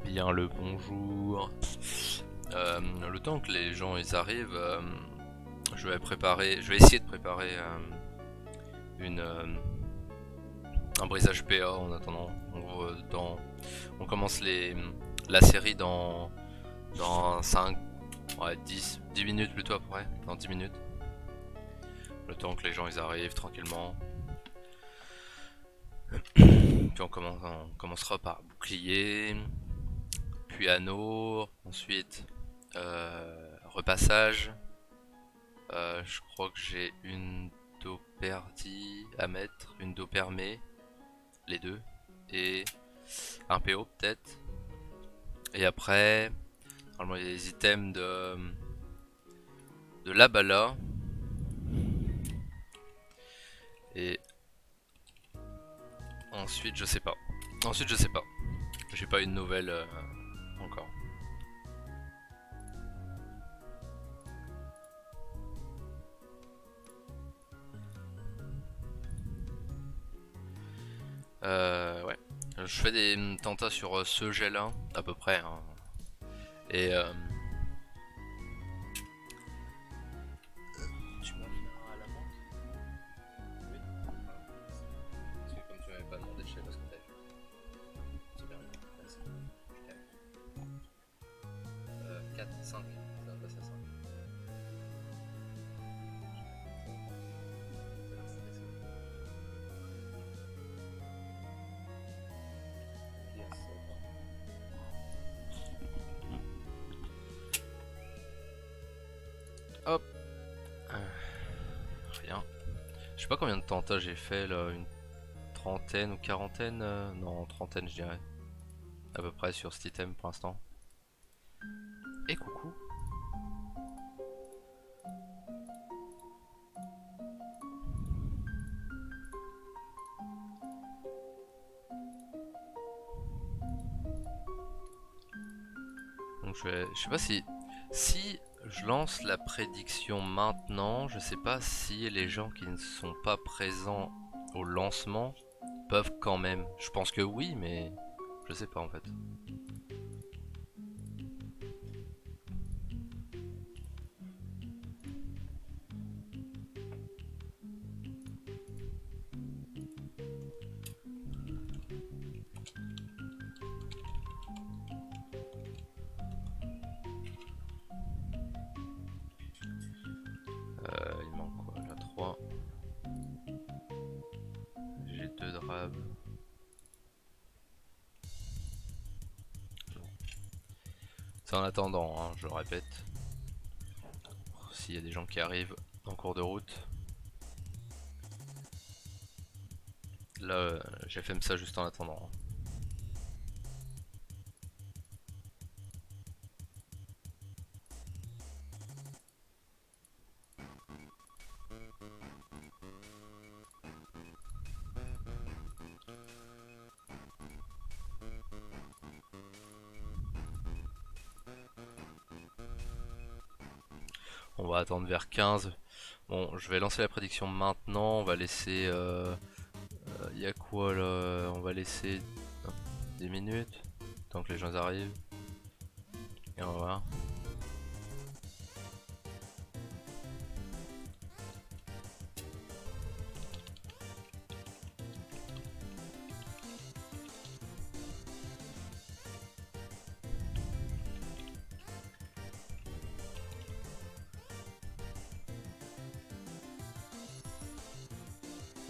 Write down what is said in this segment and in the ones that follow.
Bien le bonjour. Le temps que les gens ils arrivent, je vais essayer de préparer une, un brisage PA en attendant. On commence la série dans 5, ouais, 10 minutes plutôt à peu près, dans 10 minutes. Le temps que les gens ils arrivent tranquillement. Puis on commencera par bouclier, puis anneau, ensuite repassage. Je crois que j'ai une Doperdi à mettre, une Dopermé, les deux, et un PO peut-être. Et après, normalement il y a les items de Labala. Et ensuite je sais pas. Ensuite je sais pas. J'ai pas une nouvelle encore. Ouais. Je fais des tentas sur ce jet-là, à peu près, hein. Et tu m'as fait un à la menthe? Oui. Parce que comme tu m'avais pas demandé, je sais pas ce que t'avais fait. C'est bien, merci. Je t'aime. 4, 5, ça va passer à 5. Hop. Rien. Je sais pas combien de tentas j'ai fait là, une trentaine ou quarantaine, non, trentaine je dirais. À peu près sur cet item pour l'instant. Et coucou. Donc je sais pas si je lance la prédiction maintenant, je sais pas si les gens qui ne sont pas présents au lancement peuvent quand même. Je pense que oui, mais je sais pas en fait. Il manque quoi là? 3. J'ai 2 drabs. C'est en attendant, hein, je le répète. S'il y a des gens qui arrivent en cours de route. Là, j'ai fait ça juste en attendant. On va attendre vers 15. Bon, je vais lancer la prédiction maintenant. On va laisser. Y a quoi là? On va laisser 10 minutes. Tant que les gens arrivent. Et on va voir.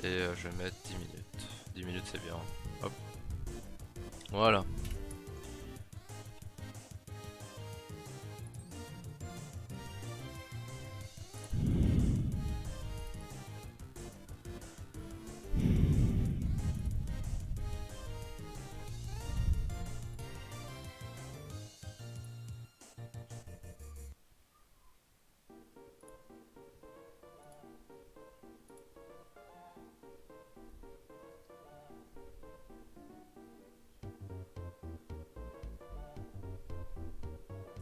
Et je vais mettre 10 minutes. 10 minutes c'est bien. Hop. Voilà.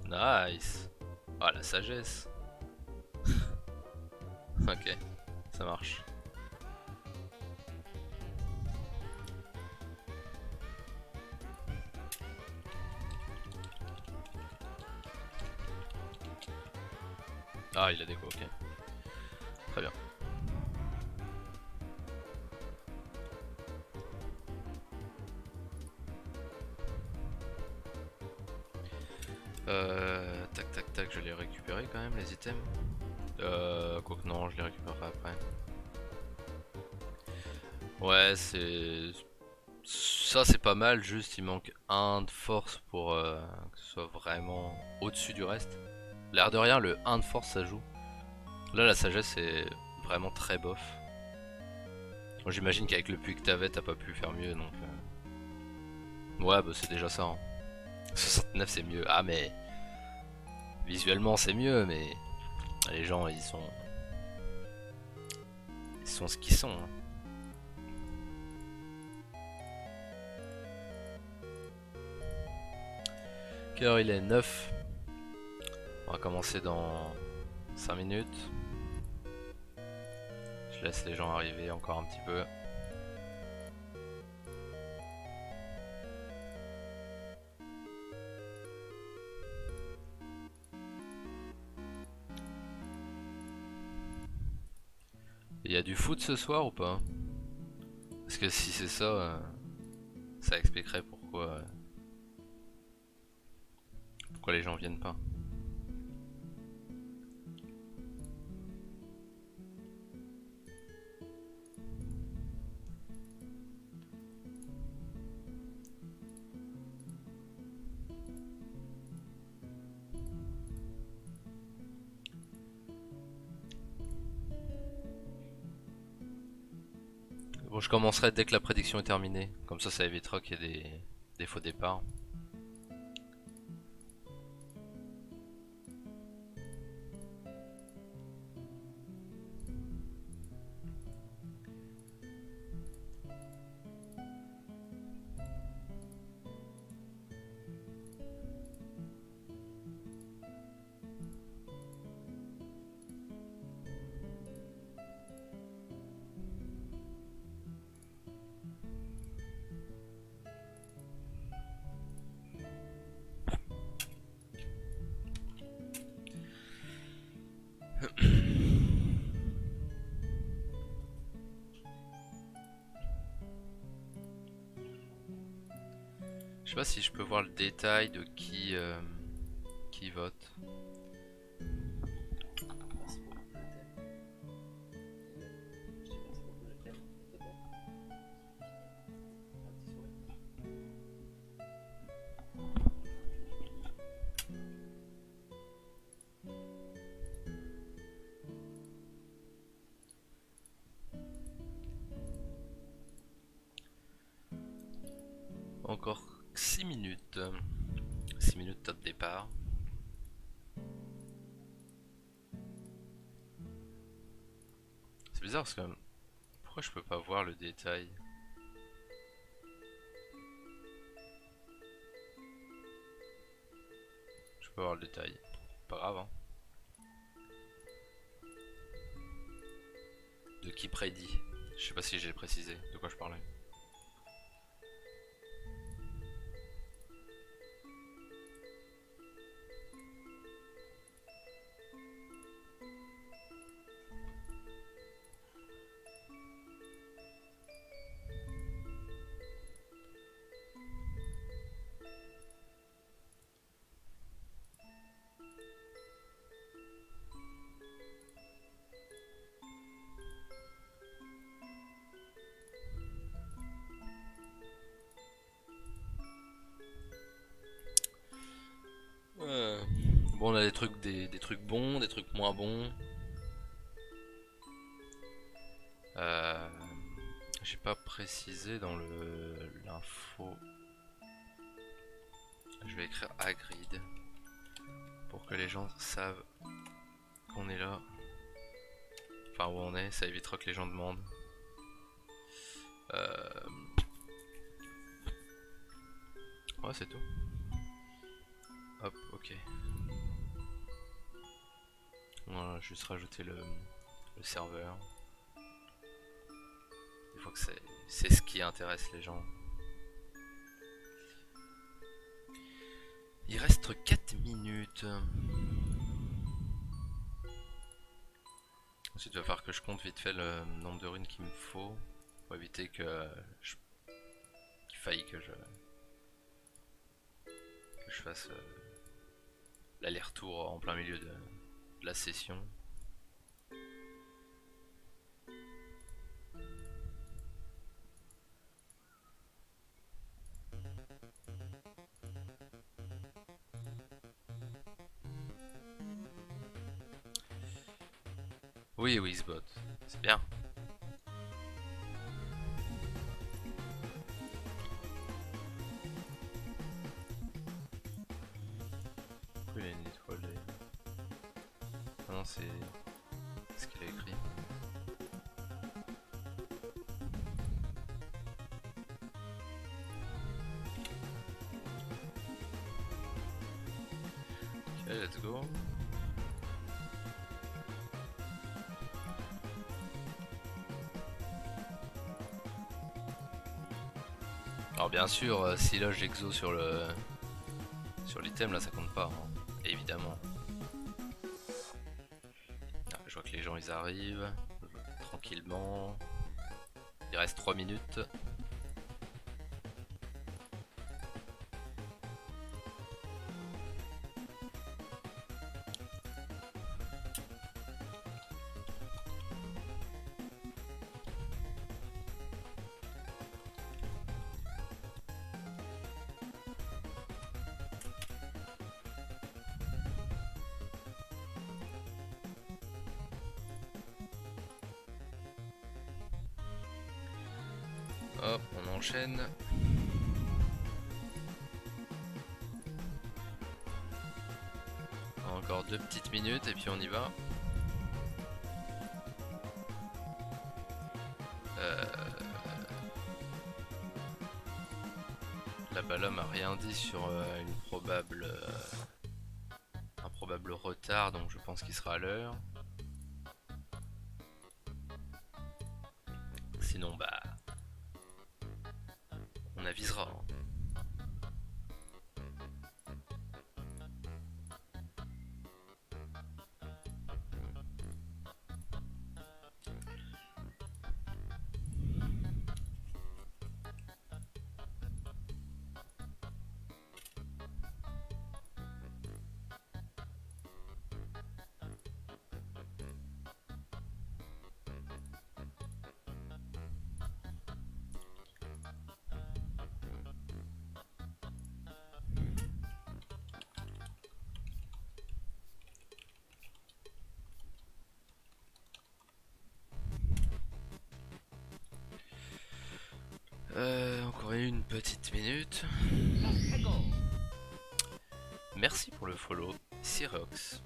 Nice. Ah la sagesse. Ok, ça marche. Ah, il a des quoi, ok. Très bien. Tac tac tac, je l'ai récupéré quand même les items. Quoique non, je les récupérerai après. Ouais, c'est... Ça c'est pas mal, juste il manque un de force pour que ce soit vraiment au-dessus du reste. L'air de rien, le 1 de force ça joue. Là la sagesse est vraiment très bof. Bon, j'imagine qu'avec le puits que t'avais, t'as pas pu faire mieux donc... Ouais, bah c'est déjà ça. Hein. 69 c'est mieux. Ah mais... Visuellement c'est mieux, mais... Les gens ils sont... Ils sont ce qu'ils sont. Hein. Quelle heure il est? 9. On va commencer dans 5 minutes. Je laisse les gens arriver encore un petit peu. Il y a du foot ce soir ou pas? Parce que si c'est ça, ça expliquerait pourquoi les gens viennent pas. Bon, je commencerai dès que la prédiction est terminée. Comme ça évitera qu'il y ait des faux départs. Je sais pas si je peux voir le détail de qui vote. Encore 6 minutes. 6 minutes top départ. C'est bizarre parce que... Pourquoi je peux pas voir le détail? Je peux voir le détail. Pas grave hein. De qui prédit? Je sais pas si j'ai précisé de quoi je parlais. Bon, on a des trucs bons, des trucs moins bons. Euh, J'ai pas précisé dans l'info. Je vais écrire Agrid pour que les gens savent qu'on est là. Enfin où on est, ça évitera que les gens demandent. Ouais, c'est tout. Hop, ok. Voilà, juste rajouter le serveur. Il faut que c'est ce qui intéresse les gens. Il reste 4 minutes. Ensuite, il va falloir que je compte vite fait le nombre de runes qu'il me faut pour éviter qu'il faille que je fasse l'aller-retour en plein milieu de la session. Oui, oui, Xbot, c'est bien. Pourquoi il y a une étoile Ah non, c'est ce qu'il a écrit. Ok, let's go. Alors bien sûr, si là j'exo sur l'item, là ça compte pas, hein, évidemment. Ah, je vois que les gens ils arrivent tranquillement. Il reste 3 minutes. Hop, on enchaîne. Encore 2 petites minutes et puis on y va. Là-bas l'homme a rien dit sur un probable retard, donc je pense qu'il sera à l'heure. Sinon bah on avisera. Hein. Encore une petite minute. Merci pour le follow, Cyrox.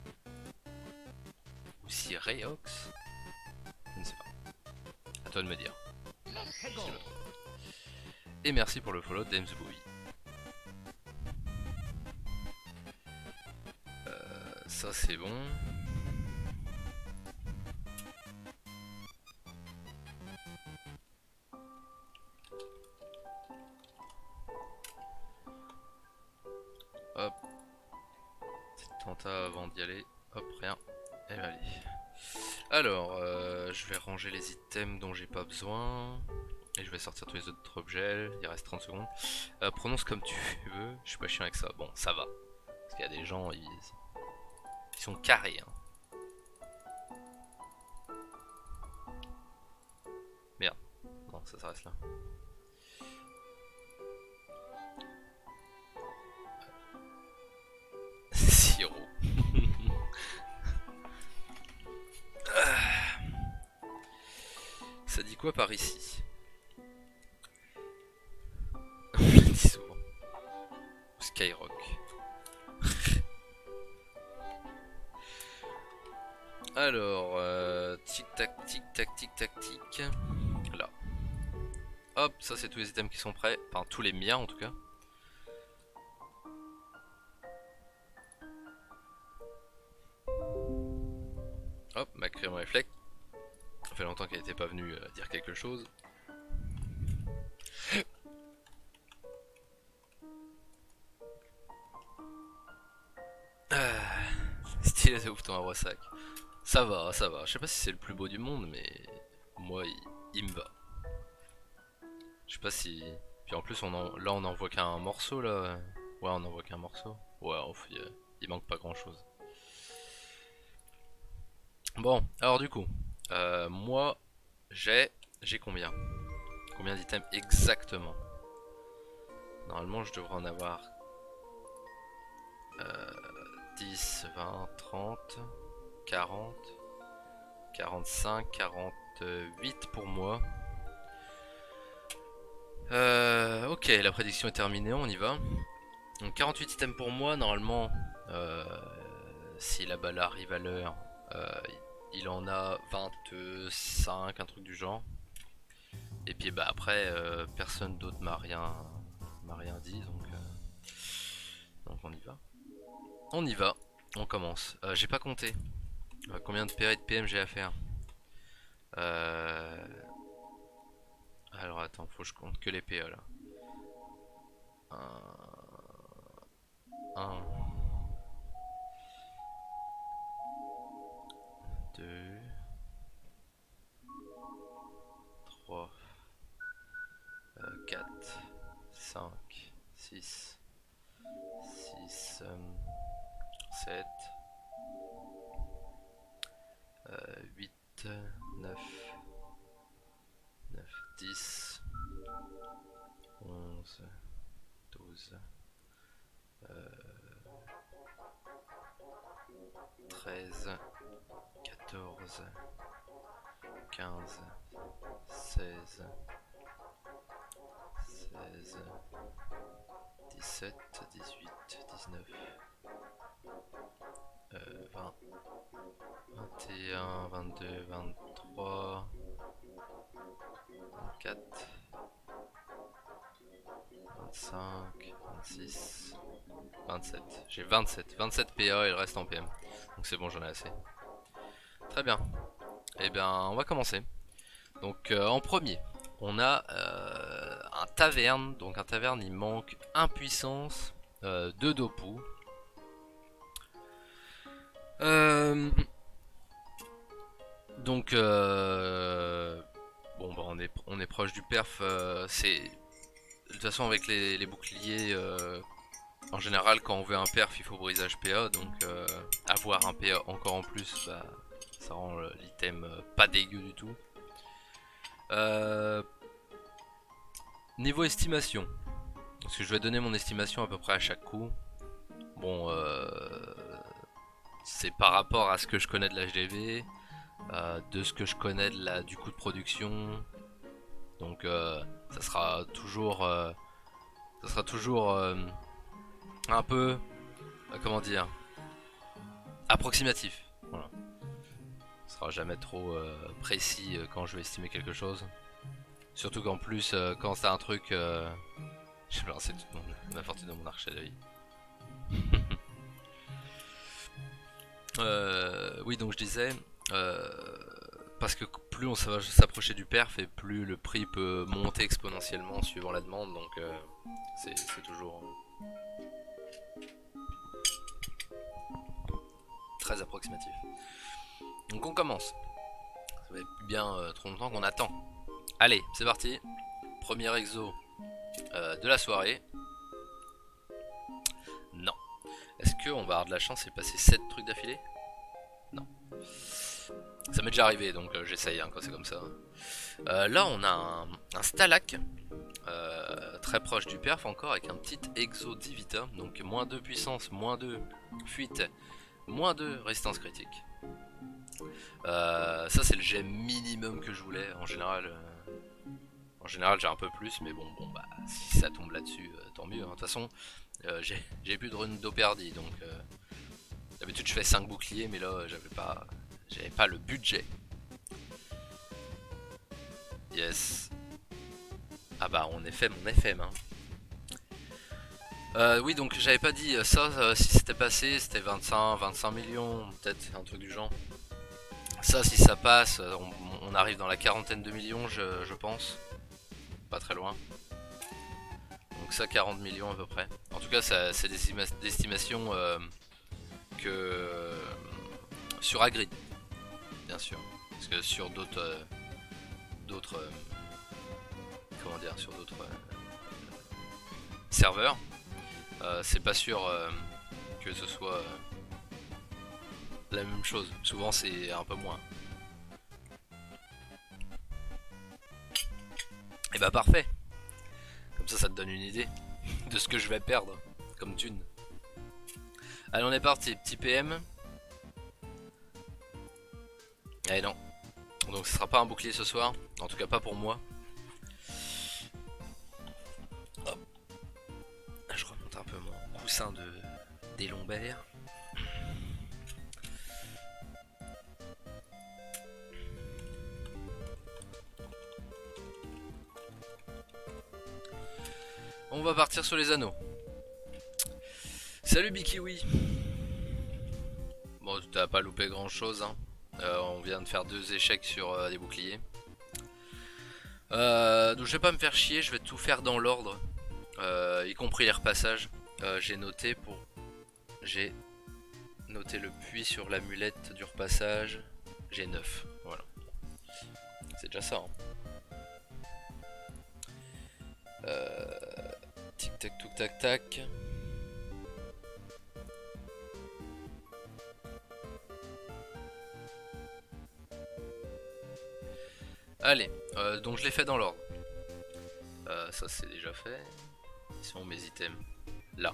Ou Cyreox. Je ne sais pas. À toi de me dire. Et merci pour le follow, Damesboy. Ça c'est bon. Hop. Petite tenta avant d'y aller. Hop, rien. Et ben allez. Alors, je vais ranger les items dont j'ai pas besoin. Et je vais sortir tous les autres objets. Il reste 30 secondes. Prononce comme tu veux. Je suis pas chiant avec ça. Bon, ça va. Parce qu'il y a des gens, ils sont carrés. Hein. Merde. Non, ça reste là. Siro. Ça dit quoi par ici? On le dit souvent. Skyrock. Alors, tic tac tic tac tic tac tic. Là. Hop, ça c'est tous les items qui sont prêts. Enfin, tous les miens en tout cas. Hop, ma crème réflexe. Ça fait longtemps qu'elle n'était pas venue dire quelque chose. Stylé de ouf ton arbre sac. Ça va, ça va. Je sais pas si c'est le plus beau du monde, mais moi, il me va. Je sais pas si... Puis en plus, là, on en voit qu'un morceau, là. Ouais, on en voit qu'un morceau. Ouais, il manque pas grand-chose. Bon, alors du coup, moi, j'ai combien? Combien d'items exactement? Normalement, je devrais en avoir 10, 20, 30, 40, 45, 48 pour moi. Ok, la prédiction est terminée, on y va. Donc 48 items pour moi, normalement, euh, si la balle arrive à l'heure, euh, il en a 25, un truc du genre. Et puis bah après, personne d'autre m'a rien dit, donc on y va. On y va, on commence. J'ai pas compté combien de PA et de PM j'ai à faire. Alors attends, faut que je compte que les PA là. 1, 2, 3, 4, 5, 6, 6, 7, 8, 9, 9, 10, 11, 12, 13, 14, 15, 16, 16, 17, 18, 19, 20, 21, 22, 23, 24, 25, 26, 27. J'ai 27 PA et le reste en PM. Donc c'est bon, j'en ai assez. Très bien. Et bien, on va commencer. Donc en premier, on a un taverne. Donc un taverne, il manque 1 puissance, 2 dopu. Donc bon bah on est proche du perf. C'est de toute façon avec les boucliers. En général, quand on veut un perf, il faut brisage PA, donc avoir un PA encore en plus, bah, ça rend l'item pas dégueu du tout. Niveau estimation, parce que je vais donner mon estimation à peu près à chaque coup. Bon, c'est par rapport à ce que je connais de l'HDV, de ce que je connais du coût de production. Donc ça sera toujours, un peu, comment dire, approximatif. Voilà. Ce sera jamais trop précis quand je vais estimer quelque chose. Surtout qu'en plus, quand c'est un truc, je vais lancer toute ma fortune dans mon archer de vie. Oui, donc je disais, parce que plus on va s'approcher du perf et plus le prix peut monter exponentiellement suivant la demande, donc c'est toujours très approximatif. Donc on commence. Ça fait bien trop longtemps qu'on attend. Allez, c'est parti. Premier exo de la soirée. Non. Est-ce qu'on va avoir de la chance et passer 7 trucs d'affilée? Non. Ça m'est déjà arrivé, donc j'essaye quand c'est comme ça. Là, on a un Stalak, très proche du perf encore, avec un petit exo Divita. Donc moins 2 puissance, moins 2 fuite, moins 2 résistance critique. Ça, c'est le jet minimum que je voulais. En général, j'ai un peu plus, mais bon, bah, si ça tombe là-dessus, tant mieux. De toute façon, j'ai plus de rune d'Operdi, donc d'habitude je fais 5 boucliers, mais là j'avais pas le budget. Yes. Ah bah on est fait mon FM. Oui, donc j'avais pas dit ça, si c'était passé, c'était 25 millions, peut-être un truc du genre. Ça, si ça passe, on arrive dans la quarantaine de millions, je pense. Pas très loin. Donc ça, 40 millions à peu près. En tout cas, c'est des estimations que sur Agrid. bien sûr. Parce que sur d'autres, comment dire, sur d'autres serveurs, c'est pas sûr que ce soit la même chose. Souvent c'est un peu moins. Et bah parfait. Comme ça te donne une idée de ce que je vais perdre comme thune. Allez, on est parti. Petit PM. Allez, non. Donc ce sera pas un bouclier ce soir. En tout cas pas pour moi. Hop. Je remonte un peu mon coussin des lombaires. On va partir sur les anneaux. Salut Bikiwi. Bon, t'as pas loupé grand chose, hein. On vient de faire 2 échecs sur des boucliers. Donc je vais pas me faire chier, je vais tout faire dans l'ordre, y compris les repassages. J'ai noté le puits sur l'amulette du repassage. J'ai 9, voilà. C'est déjà ça, hein. Tic tac touc tac tac. Allez, donc je l'ai fait dans l'ordre. Ça c'est déjà fait. Ils sont mes items là.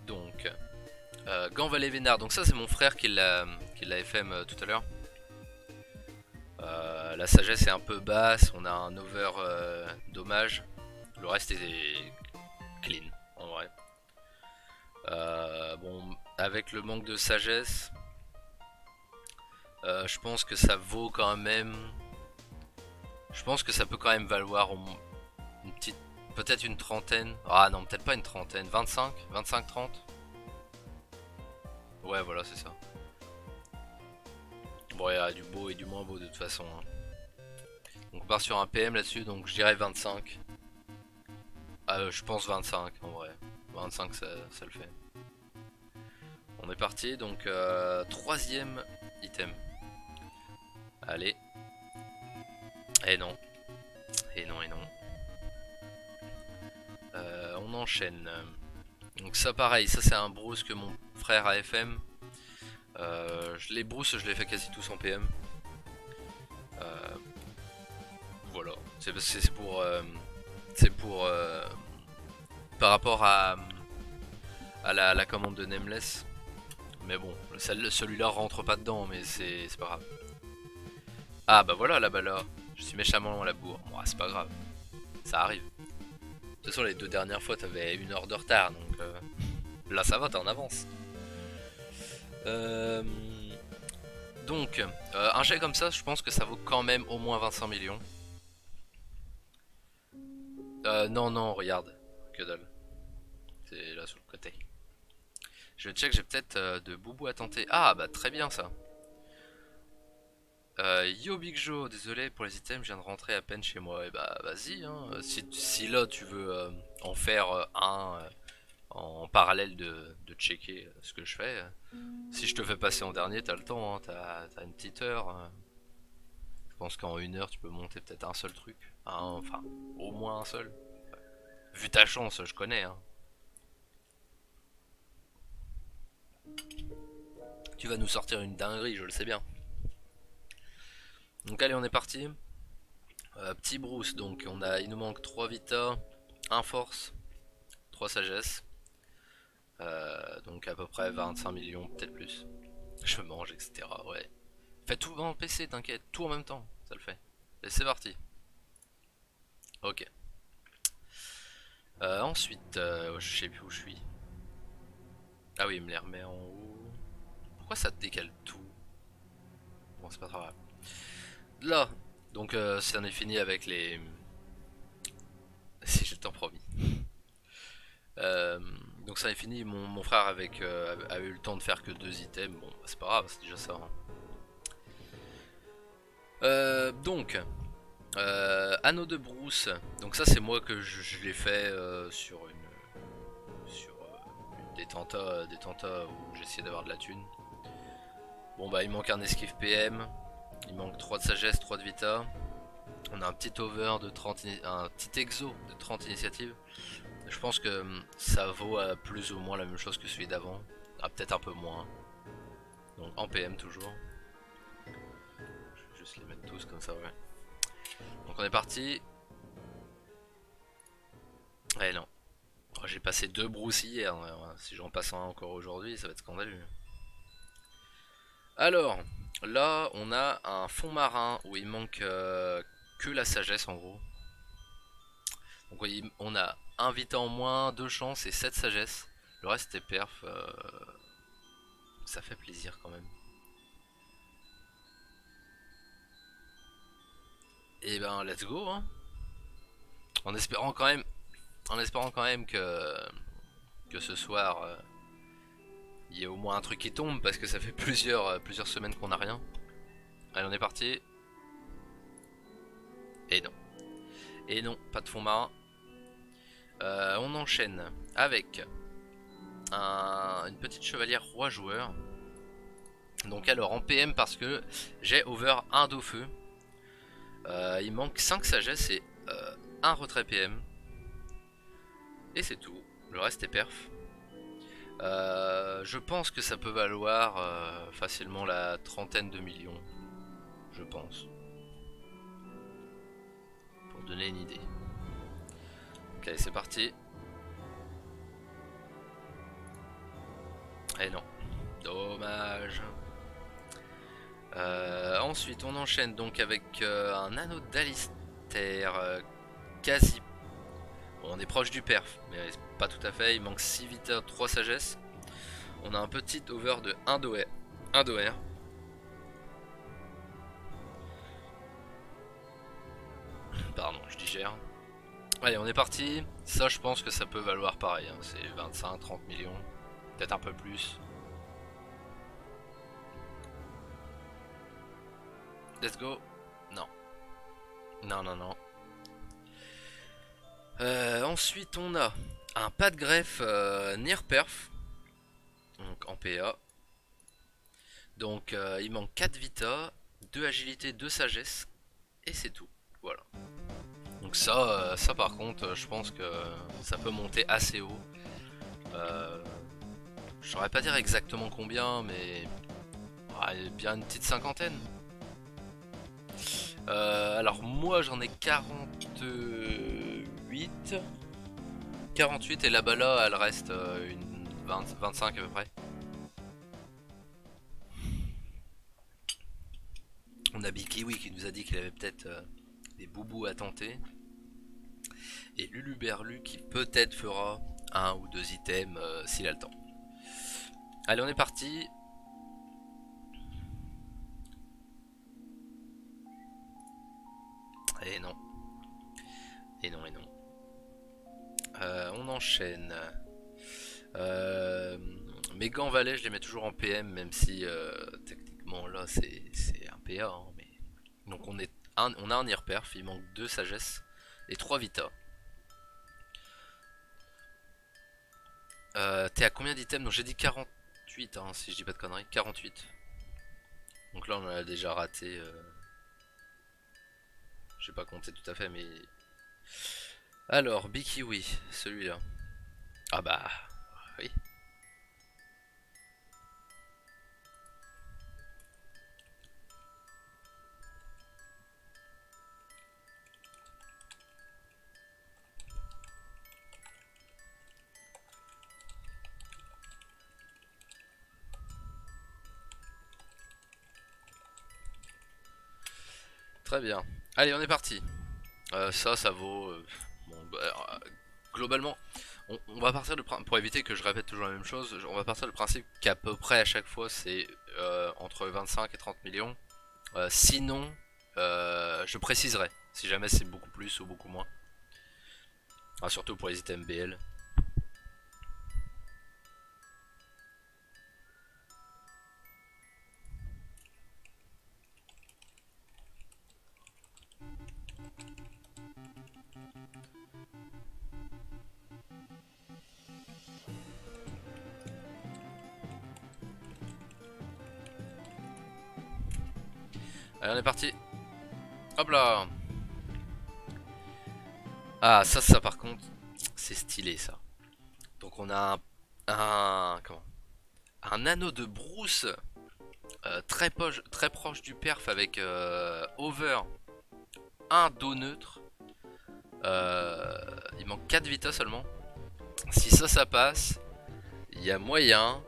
Donc, Gant Valet Vénard. Donc ça c'est mon frère qui l'a FM tout à l'heure. La sagesse est un peu basse, on a un over dommage. Le reste est clean en vrai. Bon, avec le manque de sagesse, je pense que ça vaut quand même. Je pense que ça peut quand même valoir une petite. Peut-être une trentaine. Ah non, peut-être pas une trentaine. 25 25-30. Ouais, voilà, c'est ça. Bon, il y a du beau et du moins beau de toute façon, hein. Donc on part sur un PM là-dessus, donc je dirais 25. Je pense 25 en vrai. 25 ça le fait. On est parti, donc troisième item. Allez. Et non. Et non, et non. On enchaîne. Donc ça pareil, ça c'est un brousse que mon frère a FM. Les brousses je les fais quasi tous en PM. Voilà. C'est pour... par rapport à la commande de Nameless. Mais bon, celui-là rentre pas dedans, mais c'est pas grave. Ah bah voilà là-bas là. Je suis méchamment à la bourre. Bon, c'est pas grave. Ça arrive. De toute façon, les 2 dernières fois, t'avais 1 heure de retard, donc là ça va, t'es en avance. Donc, un jet comme ça, je pense que ça vaut quand même au moins 25 millions. Non, non, regarde. Que dalle. C'est là sur le côté. Je check, j'ai peut-être de boubou à tenter. Ah, bah très bien ça. Yo Big Joe, désolé pour les items, je viens de rentrer à peine chez moi. Et bah vas-y, hein. Si là tu veux en faire un en parallèle de checker ce que je fais. Si je te fais passer en dernier, t'as le temps, hein. T'as une petite heure. Je pense qu'en 1 heure tu peux monter peut-être un seul truc. Enfin, au moins un seul. Vu ta chance, je connais, hein. Tu vas nous sortir une dinguerie, je le sais bien. Donc allez, on est parti. Petit Bruce, donc il nous manque 3 Vita, 1 Force, 3 Sagesse. Donc à peu près 25 millions, peut-être plus. Je mange, etc. Ouais. Fais tout en PC, t'inquiète, tout en même temps, ça le fait. Et c'est parti. Ok. Ensuite, je sais plus où je suis. Ah oui, il me les remet en haut. Pourquoi ça décale tout? Bon, c'est pas très grave. Là, donc c'en est fini avec les... Si je t'en promis. Donc ça est fini, mon frère a eu le temps de faire que 2 items, bon c'est pas grave, c'est déjà ça, hein. Donc, anneau de brousse, donc ça c'est moi que je l'ai fait sur une des tentas où j'essayais d'avoir de la thune. Bon bah il manque un esquive PM, il manque 3 de sagesse, 3 de vita. On a un petit over de 30, un petit exo de 30 initiatives. Je pense que ça vaut plus ou moins la même chose que celui d'avant. Ah, peut-être un peu moins. Donc en PM toujours. Je vais juste les mettre tous comme ça, ouais. Donc on est parti. Eh non. Oh, j'ai passé 2 brousses hier. Si j'en passe un encore aujourd'hui, ça va être scandaleux. Alors, là, on a un fond marin où il manque que la sagesse en gros. Donc on a un vita en moins, 2 chances et 7 sagesse. Le reste est perf. Ça fait plaisir quand même. Et ben let's go hein. En espérant quand même, que ce soir il y ait au moins un truc qui tombe parce que ça fait plusieurs semaines qu'on n'a rien. Allez on est parti. Et non. Et non, pas de fond marin. On enchaîne avec une petite chevalière roi joueur. Donc alors en PM parce que j'ai over un dos feu. Il manque 5 sagesse et un retrait PM. Et c'est tout. Le reste est perf. Je pense que ça peut valoir facilement la trentaine de millions. Je pense. Pour donner une idée. Ok, c'est parti. Eh non. Dommage. Ensuite, on enchaîne donc avec un anneau d'Alistair quasi. Bon, on est proche du perf, mais pas tout à fait. Il manque 6 vita, 3 sagesse. On a un petit over de 1 d'OR. 1 d'OR. Pardon, je digère. Allez, on est parti. Ça, je pense que ça peut valoir pareil. Hein. C'est 25-30 millions. Peut-être un peu plus. Let's go. Non. Non, non, non. Ensuite, on a un pas de greffe near perf. Donc en PA. Donc il manque 4 vita, 2 agilité, 2 sagesse. Et c'est tout. Voilà. Donc ça par contre, je pense que ça peut monter assez haut. Euh, je saurais pas dire exactement combien, mais bien une petite cinquantaine. Alors moi j'en ai 48. 48 et là-bas là elle reste une 25 à peu près. On a Bikiwi qui nous a dit qu'il avait peut-être des boubous à tenter. Et Luluberlu qui peut-être fera un ou deux items s'il a le temps. Allez on est parti. Et non. Et non et non. On enchaîne. Euh, mes gants valets, je les mets toujours en PM, même si techniquement là c'est un PA. Hein, mais... Donc on a un ear perf, il manque 2 sagesse et 3 vita. T'es à combien d'items? Donc j'ai dit 48, hein, si je dis pas de conneries. 48. Donc là on a déjà raté. J'ai pas compté tout à fait, mais. Alors, Bikiwi, celui-là. Ah bah, oui. Très bien. Allez, on est parti. Ça vaut. Bon, bah, globalement, on va partir pour éviter que je répète toujours la même chose, on va partir du principe qu'à peu près à chaque fois c'est entre 25 et 30 millions. Sinon, je préciserai si jamais c'est beaucoup plus ou beaucoup moins. Ah, surtout pour les items BL. Allez, on est parti. Hop là. Ah, ça par contre, c'est stylé ça. Donc on a comment, un anneau de brousse très proche du perf avec over, un dos neutre. Il manque 4 vita seulement. Si ça passe, il y a moyen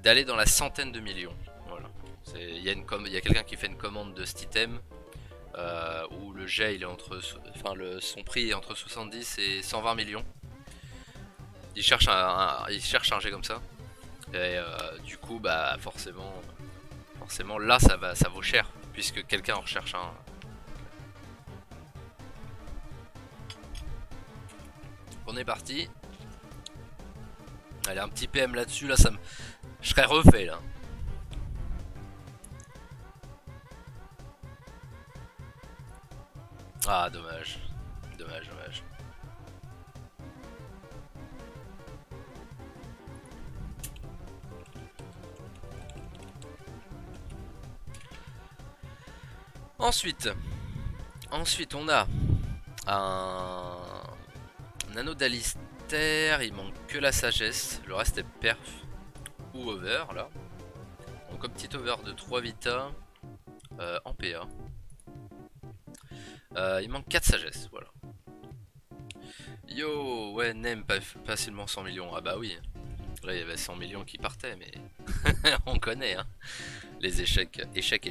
d'aller dans la centaine de millions. Voilà. Il y a quelqu'un qui fait une commande de cet item où le jet il est son prix est entre 70 et 120 millions. Il cherche un jet comme ça. Et du coup, bah forcément là ça vaut cher puisque quelqu'un en recherche un. On est parti. Allez, un petit PM là-dessus, là je serais refait là. Ah, dommage. Dommage. Ensuite, on a un anneau d'Alistair. Il manque que la sagesse. Le reste est perf ou over là. Donc un petit over de 3 vita en PA. Il manque 4 sagesse, voilà. Yo, ouais, Nem, facilement 100 millions. Ah bah oui. Là, il y avait 100 millions qui partaient, mais on connaît, hein. Les échecs. Échec.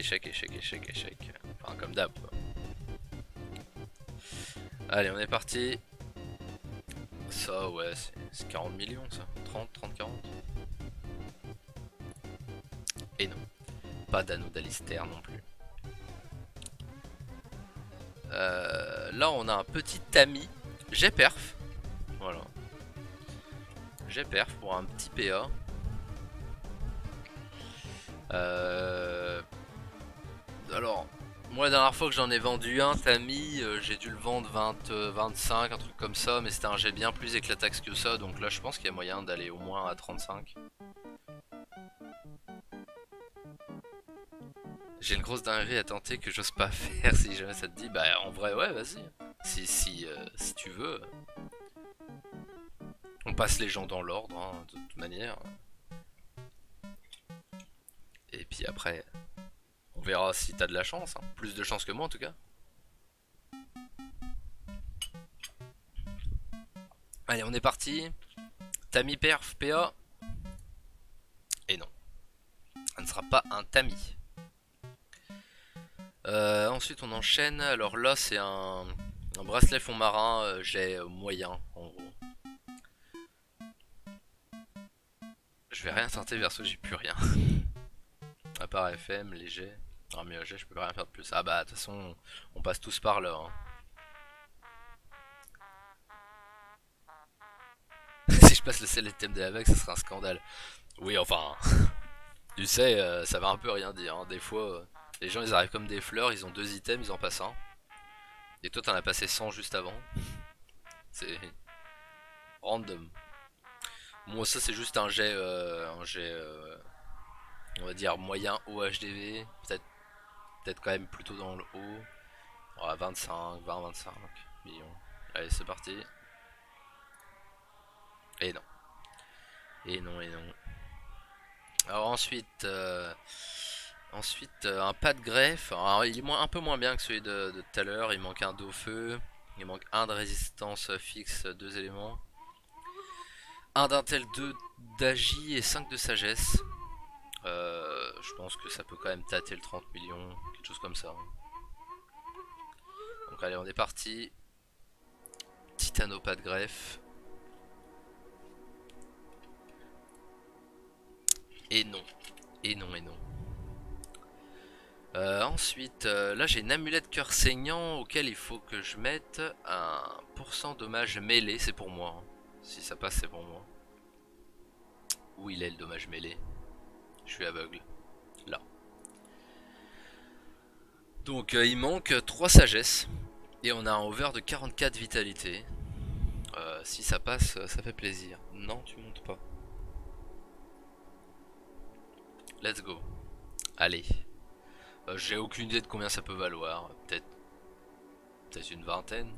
Enfin, comme d'hab. Allez, on est parti. Ça, ouais, c'est 40 millions, ça. 30, 40. Et non. Pas d'anneau d'Alistair non plus. Là, on a un petit ami. J'ai perf. Voilà. J'ai perf pour un petit PA. Alors, moi la dernière fois que j'en ai vendu un, Tami, j'ai dû le vendre 20, 25, un truc comme ça, mais c'était un jet bien plus éclataxe que ça, donc là je pense qu'il y a moyen d'aller au moins à 35. J'ai une grosse dinguerie à tenter que j'ose pas faire si jamais ça te dit. Bah en vrai ouais vas-y. Si tu veux. On passe les gens dans l'ordre, hein, de toute manière. Et puis après, on verra si t'as de la chance. Hein. Plus de chance que moi en tout cas. Allez, on est parti. Tami perf, PA. Et non, ça ne sera pas un Tami. Ensuite, on enchaîne. Alors là, c'est un bracelet fond marin. J'ai moyen, en gros. Je vais rien tenter, verso, j'ai plus rien. À part FM, léger. Ah, mais je peux pas rien faire de plus. Ah bah, de toute façon, on passe tous par là. Hein. Si je passe le seul thème de la vague, ce serait un scandale. Oui, enfin, tu sais, ça va un peu rien dire. Hein. Des fois, les gens ils arrivent comme des fleurs, ils ont 2 items, ils en passent un. Et toi, t'en as passé 100 juste avant. C'est random. Moi, ça, c'est juste un jet, on va dire moyen haut HDV. Peut-être quand même plutôt dans le haut. Ouais, 25 millions. Allez, c'est parti. Et non. Et non. Alors ensuite, un pas de greffe. Alors, il est un peu moins bien que celui de tout à l'heure. Il manque un dos feu. Il manque un de résistance fixe, 2 éléments. Un d'intel 2 d'agi et 5 de sagesse. Je pense que ça peut quand même tâter le 30 millions, quelque chose comme ça. Donc allez, on est parti. Titano pas de greffe. Et non. Et non. Ensuite, là j'ai une amulette cœur saignant auquel il faut que je mette un pourcent dommage mêlé, c'est pour moi. Hein. Si ça passe, c'est pour moi. Où il est le dommage mêlé? Je suis aveugle. Là. Donc il manque 3 sagesses. Et on a un over de 44 vitalité. Si ça passe, ça fait plaisir. Non, tu montes pas. Let's go. Allez. J'ai aucune idée de combien ça peut valoir. Peut-être une vingtaine.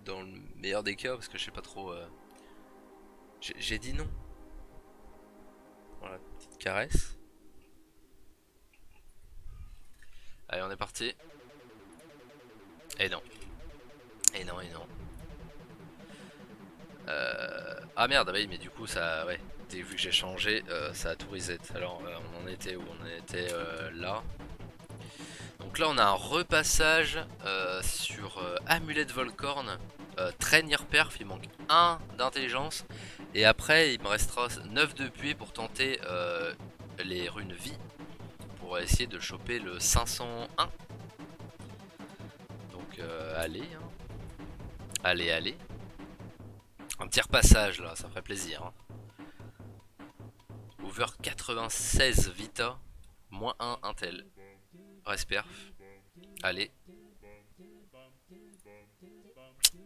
Dans le meilleur des cas, parce que je sais pas trop. J'ai dit non. Voilà, petite caresse. Allez, on est parti. Et non. Et non, et non. Ah merde, ah bah oui, mais du coup, ça. Ouais. Vu que j'ai changé, ça a tout reset. Alors, on en était où? On en était là. Donc là, on a un repassage sur Amulette Volcorn. Traînir perf, il manque 1 d'intelligence. Et après, il me restera 9 de puits pour tenter les runes vie. Pour essayer de choper le 501. Donc, allez. Hein. Allez, allez. Un petit repassage là, ça ferait plaisir. Hein. Over 96 Vita. Moins 1 Intel. Reste perf. Allez.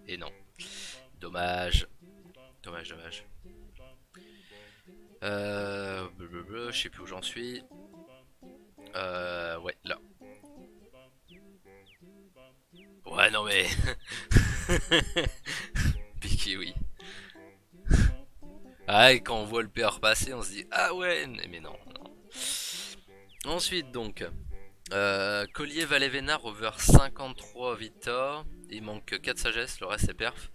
Et non. Dommage. Dommage, dommage. Je sais plus où j'en suis. Ouais, là. Ouais, non mais. Piqué, oui. Ah, et quand on voit le PR passer, on se dit ah ouais, mais non, non. Ensuite, donc. Collier Valet Vénard over 53 Vita. Il manque 4 sagesse, le reste c'est perf.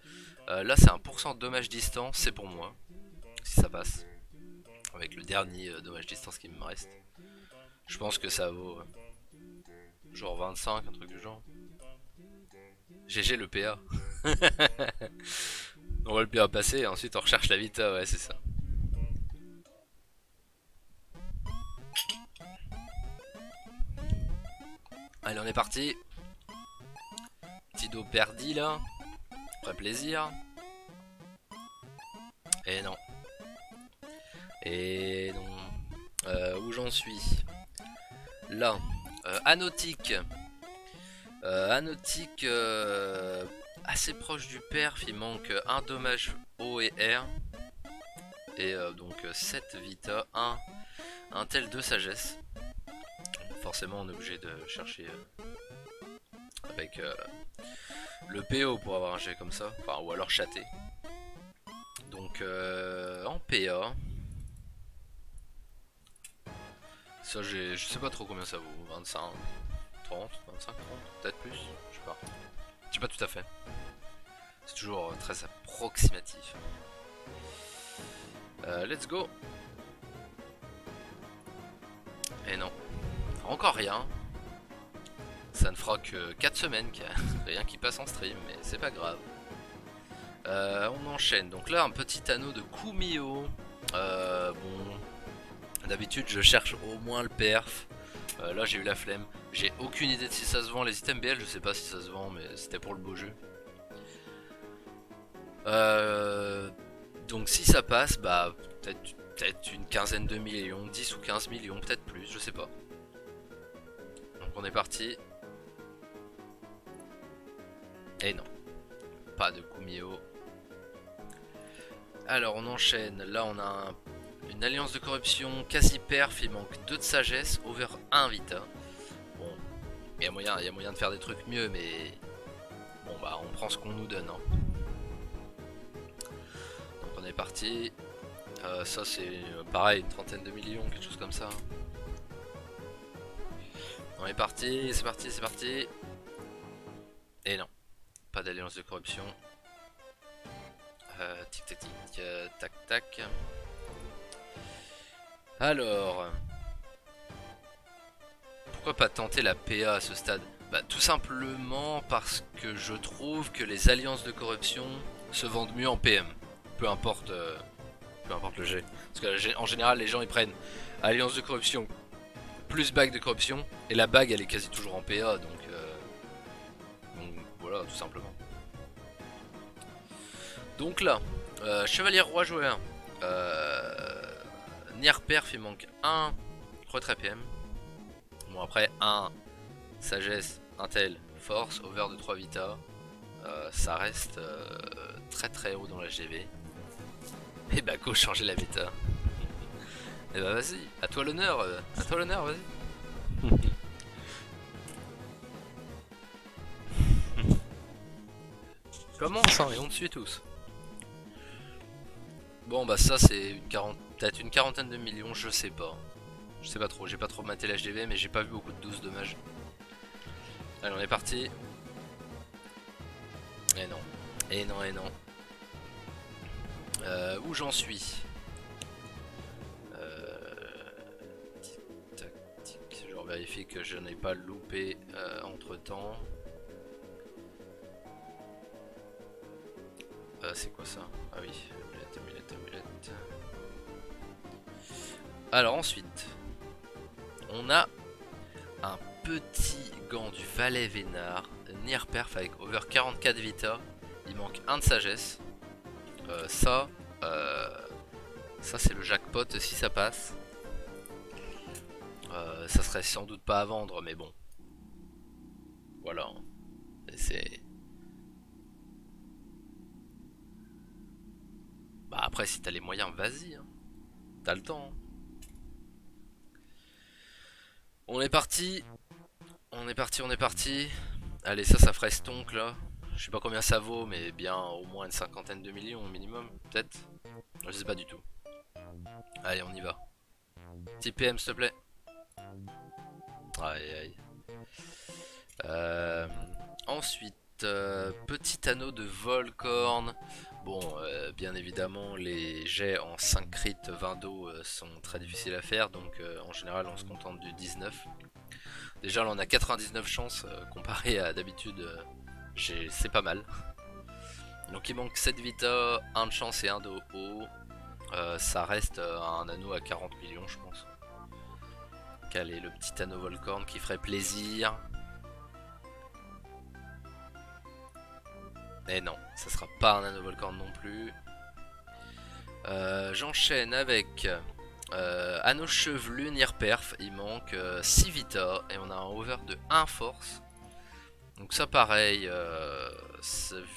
Là, c'est un pourcent de dommage distance, c'est pour moi. Si ça passe. Avec le dernier dommage distance qui me reste. Je pense que ça vaut genre 25, un truc du genre. GG le PA. On va le PA passer et ensuite on recherche la Vita, ouais c'est ça. Allez on est parti. Petit dos perdu là. Ferait plaisir. Et non. Et non. Où j'en suis? Là. Anotique. Anotique assez proche du perf, il manque un dommage O et R. Et donc 7 Vita, 1 tel de sagesse. Forcément on est obligé de chercher avec le PO pour avoir un jet comme ça. Enfin ou alors chaté. Donc en PA. Ça je sais pas trop combien ça vaut. 25, 30, 25, 30, peut-être plus, je sais pas. Je sais pas tout à fait. C'est toujours très approximatif. Let's go. Et non. Encore rien. Ça ne fera que 4 semaines qu'il y a rien qui passe en stream, mais c'est pas grave. On enchaîne. Donc là, un petit anneau de Kumio. Bon. D'habitude, je cherche au moins le perf. Là, j'ai eu la flemme. J'ai aucune idée de si ça se vend. Les items BL, je sais pas si ça se vend, mais c'était pour le beau jeu. Donc si ça passe, bah peut-être une quinzaine de millions, 10 ou 15 millions, peut-être plus, je sais pas. Donc on est parti. Et non, pas de Kumio. Alors on enchaîne, là on a une alliance de corruption quasi perf, il manque 2 de sagesse, over 1 Vita. Bon, il y a moyen de faire des trucs mieux, mais bon bah on prend ce qu'on nous donne. Hein. Donc on est parti. Ça c'est pareil, une trentaine de millions, quelque chose comme ça. On est parti, c'est parti, c'est parti. Et non, pas d'alliance de corruption. Tic tac tic, tac tac. Alors, pourquoi pas tenter la PA à ce stade? Bah tout simplement parce que je trouve que les alliances de corruption se vendent mieux en PM. Peu importe le jet. Parce que en général les gens ils prennent alliance de corruption plus bague de corruption et la bague elle est quasi toujours en PA donc voilà tout simplement. Donc là, chevalier roi joueur, Nier perf il manque 1 retrait PM. Bon après 1 sagesse, intel, force, over de 3 vita. Ça reste très très haut dans la GV. Et bah go changer la vita. Et bah vas-y, à toi l'honneur, vas-y. Commence hein, et on te suit tous. Bon bah ça c'est peut-être une quarantaine de millions, je sais pas. Je sais pas trop, j'ai pas trop maté l'HDV mais j'ai pas vu beaucoup de 12 dommages. Allez on est parti. Et non, et non, et non. Où j'en suis? Tic tac tic, je vérifie que je n'ai pas loupé entre temps. C'est quoi ça? Ah oui, amulette, amulette, amulette. Alors ensuite, on a un petit gant du Valet Vénard, Nier Perf avec over 44 Vita. Il manque un de sagesse. Euh, ça, euh, ça c'est le jackpot si ça passe. Ça serait sans doute pas à vendre, mais bon. Voilà. C'est. Bah après, si t'as les moyens, vas-y. Hein. T'as le temps. Hein. On est parti. On est parti, on est parti. Allez, ça ferait stonk là. Je sais pas combien ça vaut, mais bien au moins une cinquantaine de millions au minimum, peut-être. Je sais pas du tout. Allez, on y va. Petit PM, s'il te plaît. Aïe, aïe. Euh, Ensuite, petit anneau de Volcorn. Bon, bien évidemment, les jets en 5 crit 20 d'eau sont très difficiles à faire, donc en général, on se contente du 19. Déjà, là, on a 99 chances comparé à d'habitude, c'est pas mal. Donc, il manque 7 vita, 1 de chance et 1 de haut. Ça reste un anneau à 40 millions, je pense. Caler le petit anneau Volcorn qui ferait plaisir. Mais non, ça sera pas un anneau Volcorn non plus. J'enchaîne avec anneau chevelu, Nier Perf. Il manque 6 vita et on a un over de 1 force. Donc ça pareil,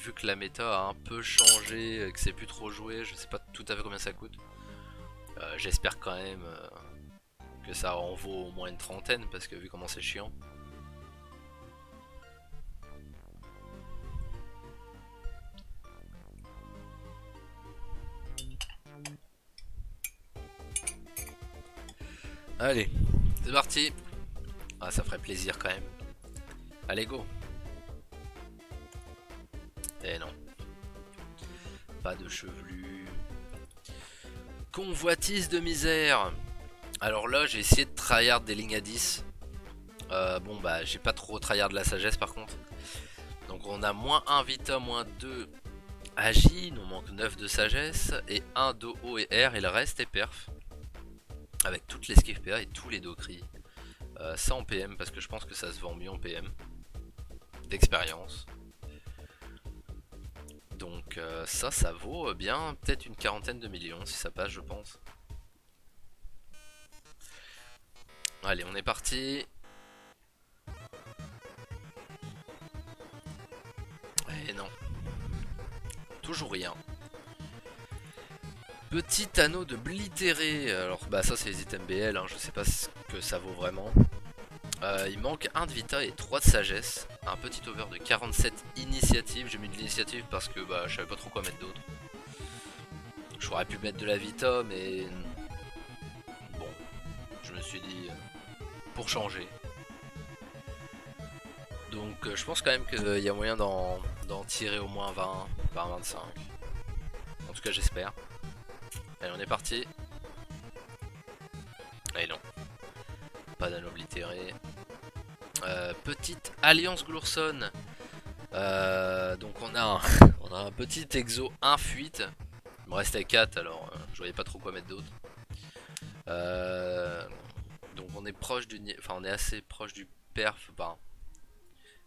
vu que la méta a un peu changé, que c'est plus trop joué, je sais pas tout à fait combien ça coûte. J'espère quand même que ça en vaut au moins une trentaine parce que vu comment c'est chiant. Allez, c'est parti. Ah, ça ferait plaisir quand même. Allez, go. Eh non. Pas de chevelu. Convoitise de misère. Alors là, j'ai essayé de tryhard des lignes à 10. Bon, bah, j'ai pas trop tryhard de la sagesse par contre. Donc, on a moins 1 vita, moins 2 agi. Il nous manque 9 de sagesse. Et 1 do haut et R. Et le reste est perf. Avec toutes les esquive PA et tous les docris. Ça en PM parce que je pense que ça se vend mieux en PM. D'expérience. Donc ça vaut bien peut-être une quarantaine de millions si ça passe je pense. Allez on est parti. Et non. Toujours rien. Petit anneau de blitéré. Alors bah ça c'est les items BL, hein, je sais pas ce que ça vaut vraiment. Il manque 1 de vita et 3 de sagesse. Un petit over de 47 initiatives. J'ai mis de l'initiative parce que bah je savais pas trop quoi mettre d'autre. J'aurais pu mettre de la vita mais bon, je me suis dit pour changer. Donc je pense quand même qu'il y a moyen d'en tirer au moins 20, 25. En tout cas j'espère. Allez on est parti. Allez non. Pas d'anneau oblitéré. Petite alliance Glourson. Donc on a, on a un petit exo 1 fuite. Il me restait 4 alors je voyais pas trop quoi mettre d'autre. Donc on est proche du. Enfin on est assez proche du perf. Ben,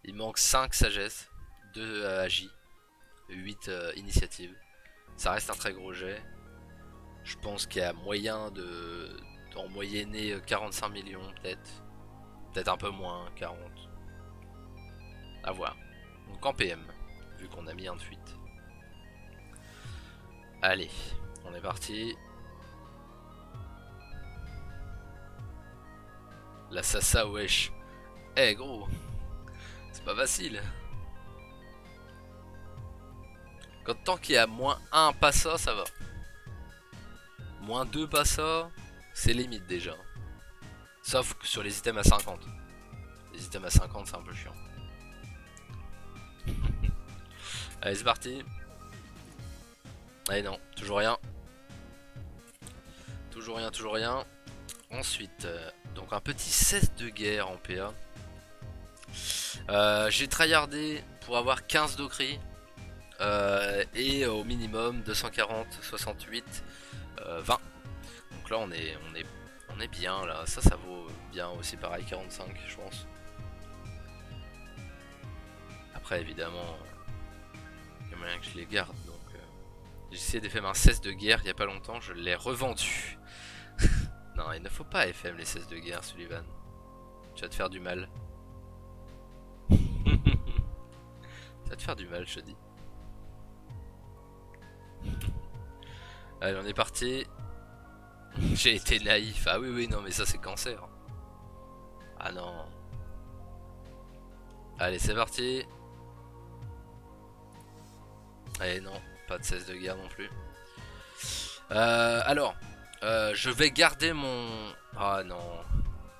il manque 5 sagesse, 2 agi, 8 initiatives. Ça reste un très gros jet. Je pense qu'il y a moyen d'en moyenner 45 millions peut-être. Peut-être un peu moins, 40. À voir. Donc en PM, vu qu'on a mis un de fuite. Allez, on est parti. La Sasa wesh. Eh gros, c'est pas facile. Quand tant qu'il y a moins un passa, ça va. Moins 2 passa, c'est limite déjà. Sauf que sur les items à 50. Les items à 50, c'est un peu chiant. Allez, c'est parti. Allez, non, toujours rien. Toujours rien, toujours rien. Ensuite, donc un petit 16 de guerre en PA. J'ai tryhardé pour avoir 15 d'Okri. Et au minimum 240, 68, 20. Donc là on est bien là. Ça vaut bien aussi pareil, 45 je pense. Après évidemment, il y a moyen que je les garde. Donc j'ai essayé de faire un 16 de guerre il y a pas longtemps, je l'ai revendu. Non, il ne faut pas FM les 16 de guerre, Sullivan. Tu vas te faire du mal. Ça va te faire du mal, je te dis. Allez, on est parti. J'ai été naïf. Ah oui, oui, non, mais ça c'est cancer. Ah non. Allez, c'est parti. Allez, non, pas de 16 de guerre non plus. Alors, je vais garder mon... Ah non.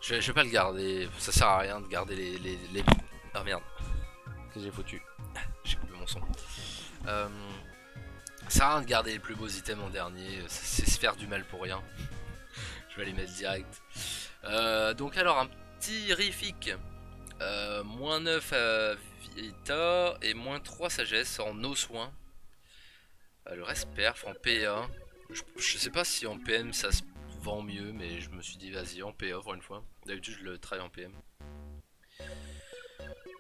Je vais pas le garder. Ça sert à rien de garder les... Ah merde. Qu'est-ce que j'ai foutu? J'ai coupé mon son. Ça sert à rien de garder les plus beaux items en dernier. C'est se faire du mal pour rien. Je vais les mettre direct. Donc alors, un petit Rific. Moins 9 à Vita et moins 3 sagesse en no soin. Le reste perf en PA. Je sais pas si en PM ça se vend mieux, mais je me suis dit vas-y en PA pour une fois. D'habitude je le travaille en PM.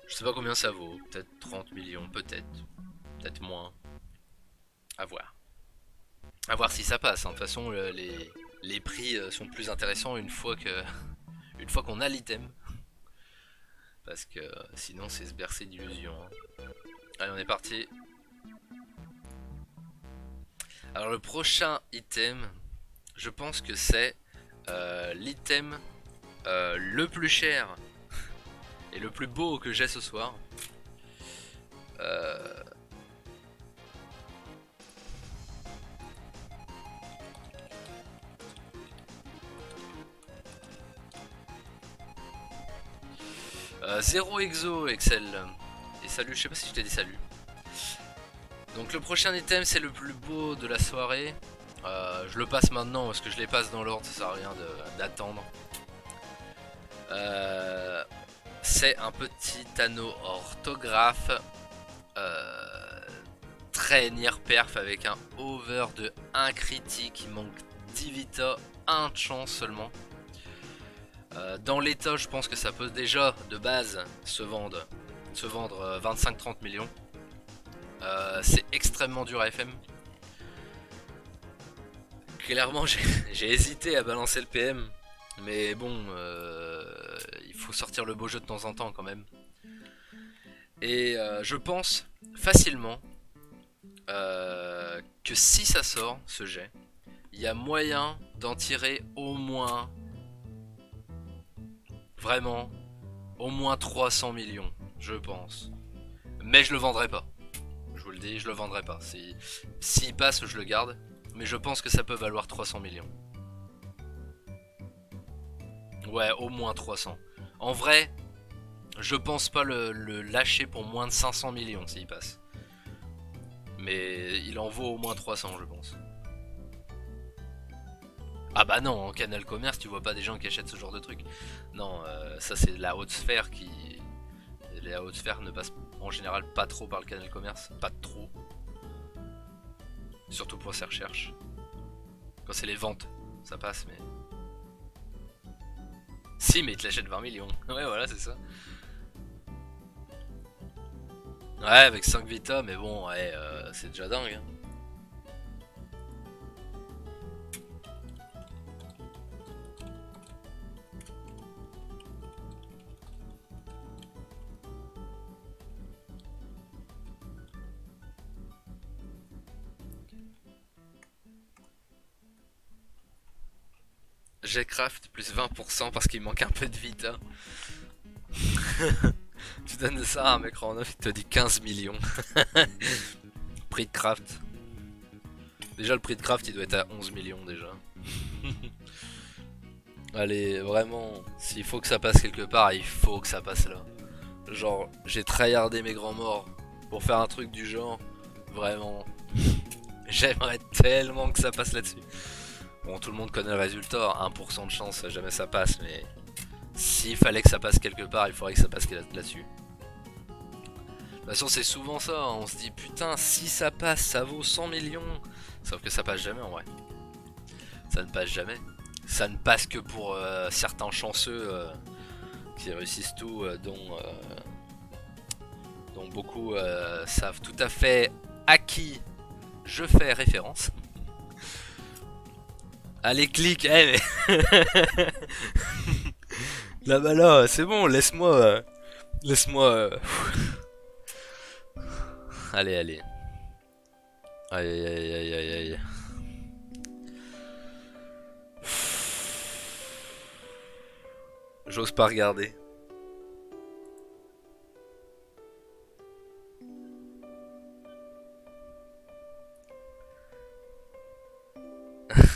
Je sais pas combien ça vaut, peut-être 30 millions, peut-être. Peut-être moins. À voir. À voir si ça passe. De toute façon les prix sont plus intéressants une fois qu'on a l'item. Parce que sinon c'est se bercer d'illusions. Allez, on est parti. Alors le prochain item, je pense que c'est l'item le plus cher et le plus beau que j'ai ce soir. Zéro exo Excel. Et salut, je sais pas si je t'ai dit salut. Donc le prochain item c'est le plus beau de la soirée. Je le passe maintenant parce que je les passe dans l'ordre, ça sert à rien d'attendre. C'est un petit anneau orthographe très near perf avec un over de 1 critique. Il manque 10 vita, 1 de chance seulement. Dans l'état je pense que ça peut déjà de base se vendre 25-30 millions. C'est extrêmement dur à FM. Clairement j'ai hésité à balancer le PM. Mais bon, il faut sortir le beau jeu de temps en temps quand même. Et je pense facilement que si ça sort, ce jet, il y a moyen d'en tirer au moins... Vraiment, au moins 300 millions, je pense. Mais je le vendrai pas. Je vous le dis, je le vendrai pas. S'il passe, je le garde. Mais je pense que ça peut valoir 300 millions. Ouais, au moins 300. En vrai, je pense pas le lâcher pour moins de 500 millions s'il passe. Mais il en vaut au moins 300, je pense. Ah bah non, en canal commerce, tu vois pas des gens qui achètent ce genre de truc. Non, ça c'est la haute sphère qui... La haute sphère ne passe en général pas trop par le canal commerce. Pas trop. Surtout pour ses recherches. Quand c'est les ventes, ça passe, mais... Si, mais ils te l'achètent 20 millions. Ouais, voilà, c'est ça. Ouais, avec 5 Vita, mais bon, ouais, c'est déjà dingue. Hein. G-Craft plus 20% parce qu'il manque un peu de Vita. Tu donnes ça à un mec en 9, il te dit 15 millions. prix de craft. Déjà le prix de craft il doit être à 11 millions déjà. Allez, vraiment, s'il faut que ça passe quelque part, il faut que ça passe là. Genre, j'ai tryhardé mes grands morts pour faire un truc du genre. Vraiment. J'aimerais tellement que ça passe là-dessus. Bon, tout le monde connaît le résultat, 1% de chance, jamais ça passe, mais s'il fallait que ça passe quelque part, il faudrait que ça passe là-dessus. De toute façon, c'est souvent ça, hein. On se dit putain, si ça passe, ça vaut 100 millions. Sauf que ça passe jamais en vrai. Ça ne passe jamais. Ça ne passe que pour certains chanceux qui réussissent tout, dont beaucoup savent tout à fait à qui je fais référence. Allez, clique, mais... là, bah là, c'est bon, laisse-moi... laisse-moi... Allez, allez. Aïe, aïe, aïe, aïe, aïe, aïe. J'ose pas regarder.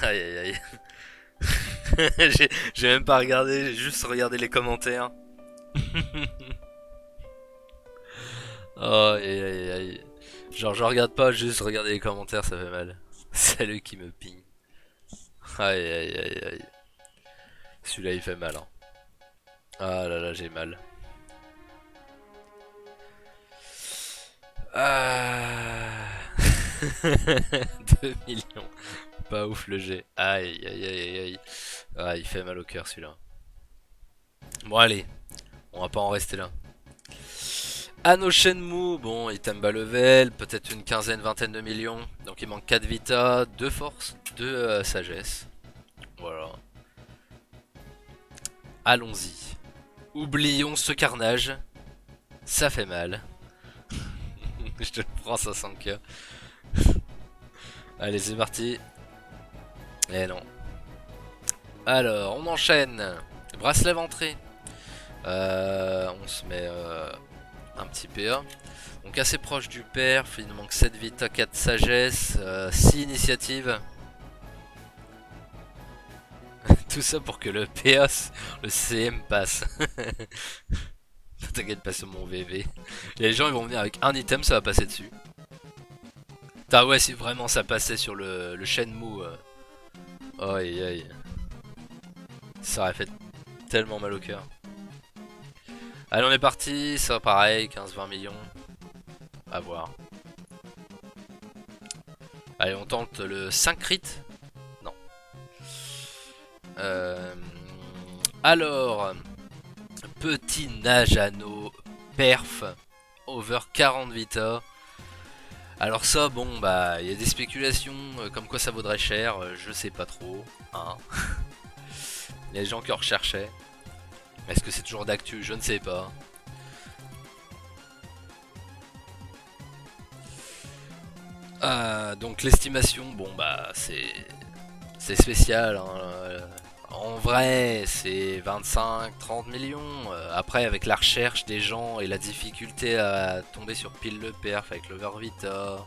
Aïe, aïe, aïe. J'ai même pas regardé, j'ai juste regardé les commentaires. Oh, aïe, aïe, aïe. Genre, je regarde pas, juste regarder les commentaires, ça fait mal. C'est lui qui me ping. Aïe, aïe, aïe, aïe. Celui-là, il fait mal, hein. Ah là là, j'ai mal. Ah. 2 millions. Pas ouf le jet. Aïe, aïe, aïe, aïe, aïe. Ah, il fait mal au cœur, celui-là. Bon, allez. On va pas en rester là. Anno Shenmue, bon, item bas level, peut-être une quinzaine, vingtaine de millions. Donc il manque 4 vita, 2 force, 2 sagesse. Voilà. Allons-y. Oublions ce carnage. Ça fait mal. Je te le prends 500k. Allez, c'est parti. Eh non. Alors, on enchaîne. Bracelet ventré. On se met un petit PA. Donc assez proche du perf. Il nous manque 7 vita, 4 sagesse, 6 initiatives. Tout ça pour que le PA, le CM passe. T'inquiète pas sur mon VV. Les gens ils vont venir avec un item, ça va passer dessus. Ah ouais, si vraiment ça passait sur le Shenmue. Aïe aïe. Ça aurait fait tellement mal au cœur. Allez, on est parti, ça pareil, 15-20 millions. À voir. Allez, on tente le 5 crit. Non. Alors, petit Najano perf over 40 vita. Alors ça, bon, bah, il y a des spéculations comme quoi ça vaudrait cher, je sais pas trop. Hein. Il y a des gens qui en recherchaient. Est-ce que c'est toujours d'actu? Je ne sais pas. Donc l'estimation, bon bah c'est spécial. Hein. En vrai, c'est 25-30 millions. Après, avec la recherche des gens et la difficulté à tomber sur pile le perf avec l'Overvita,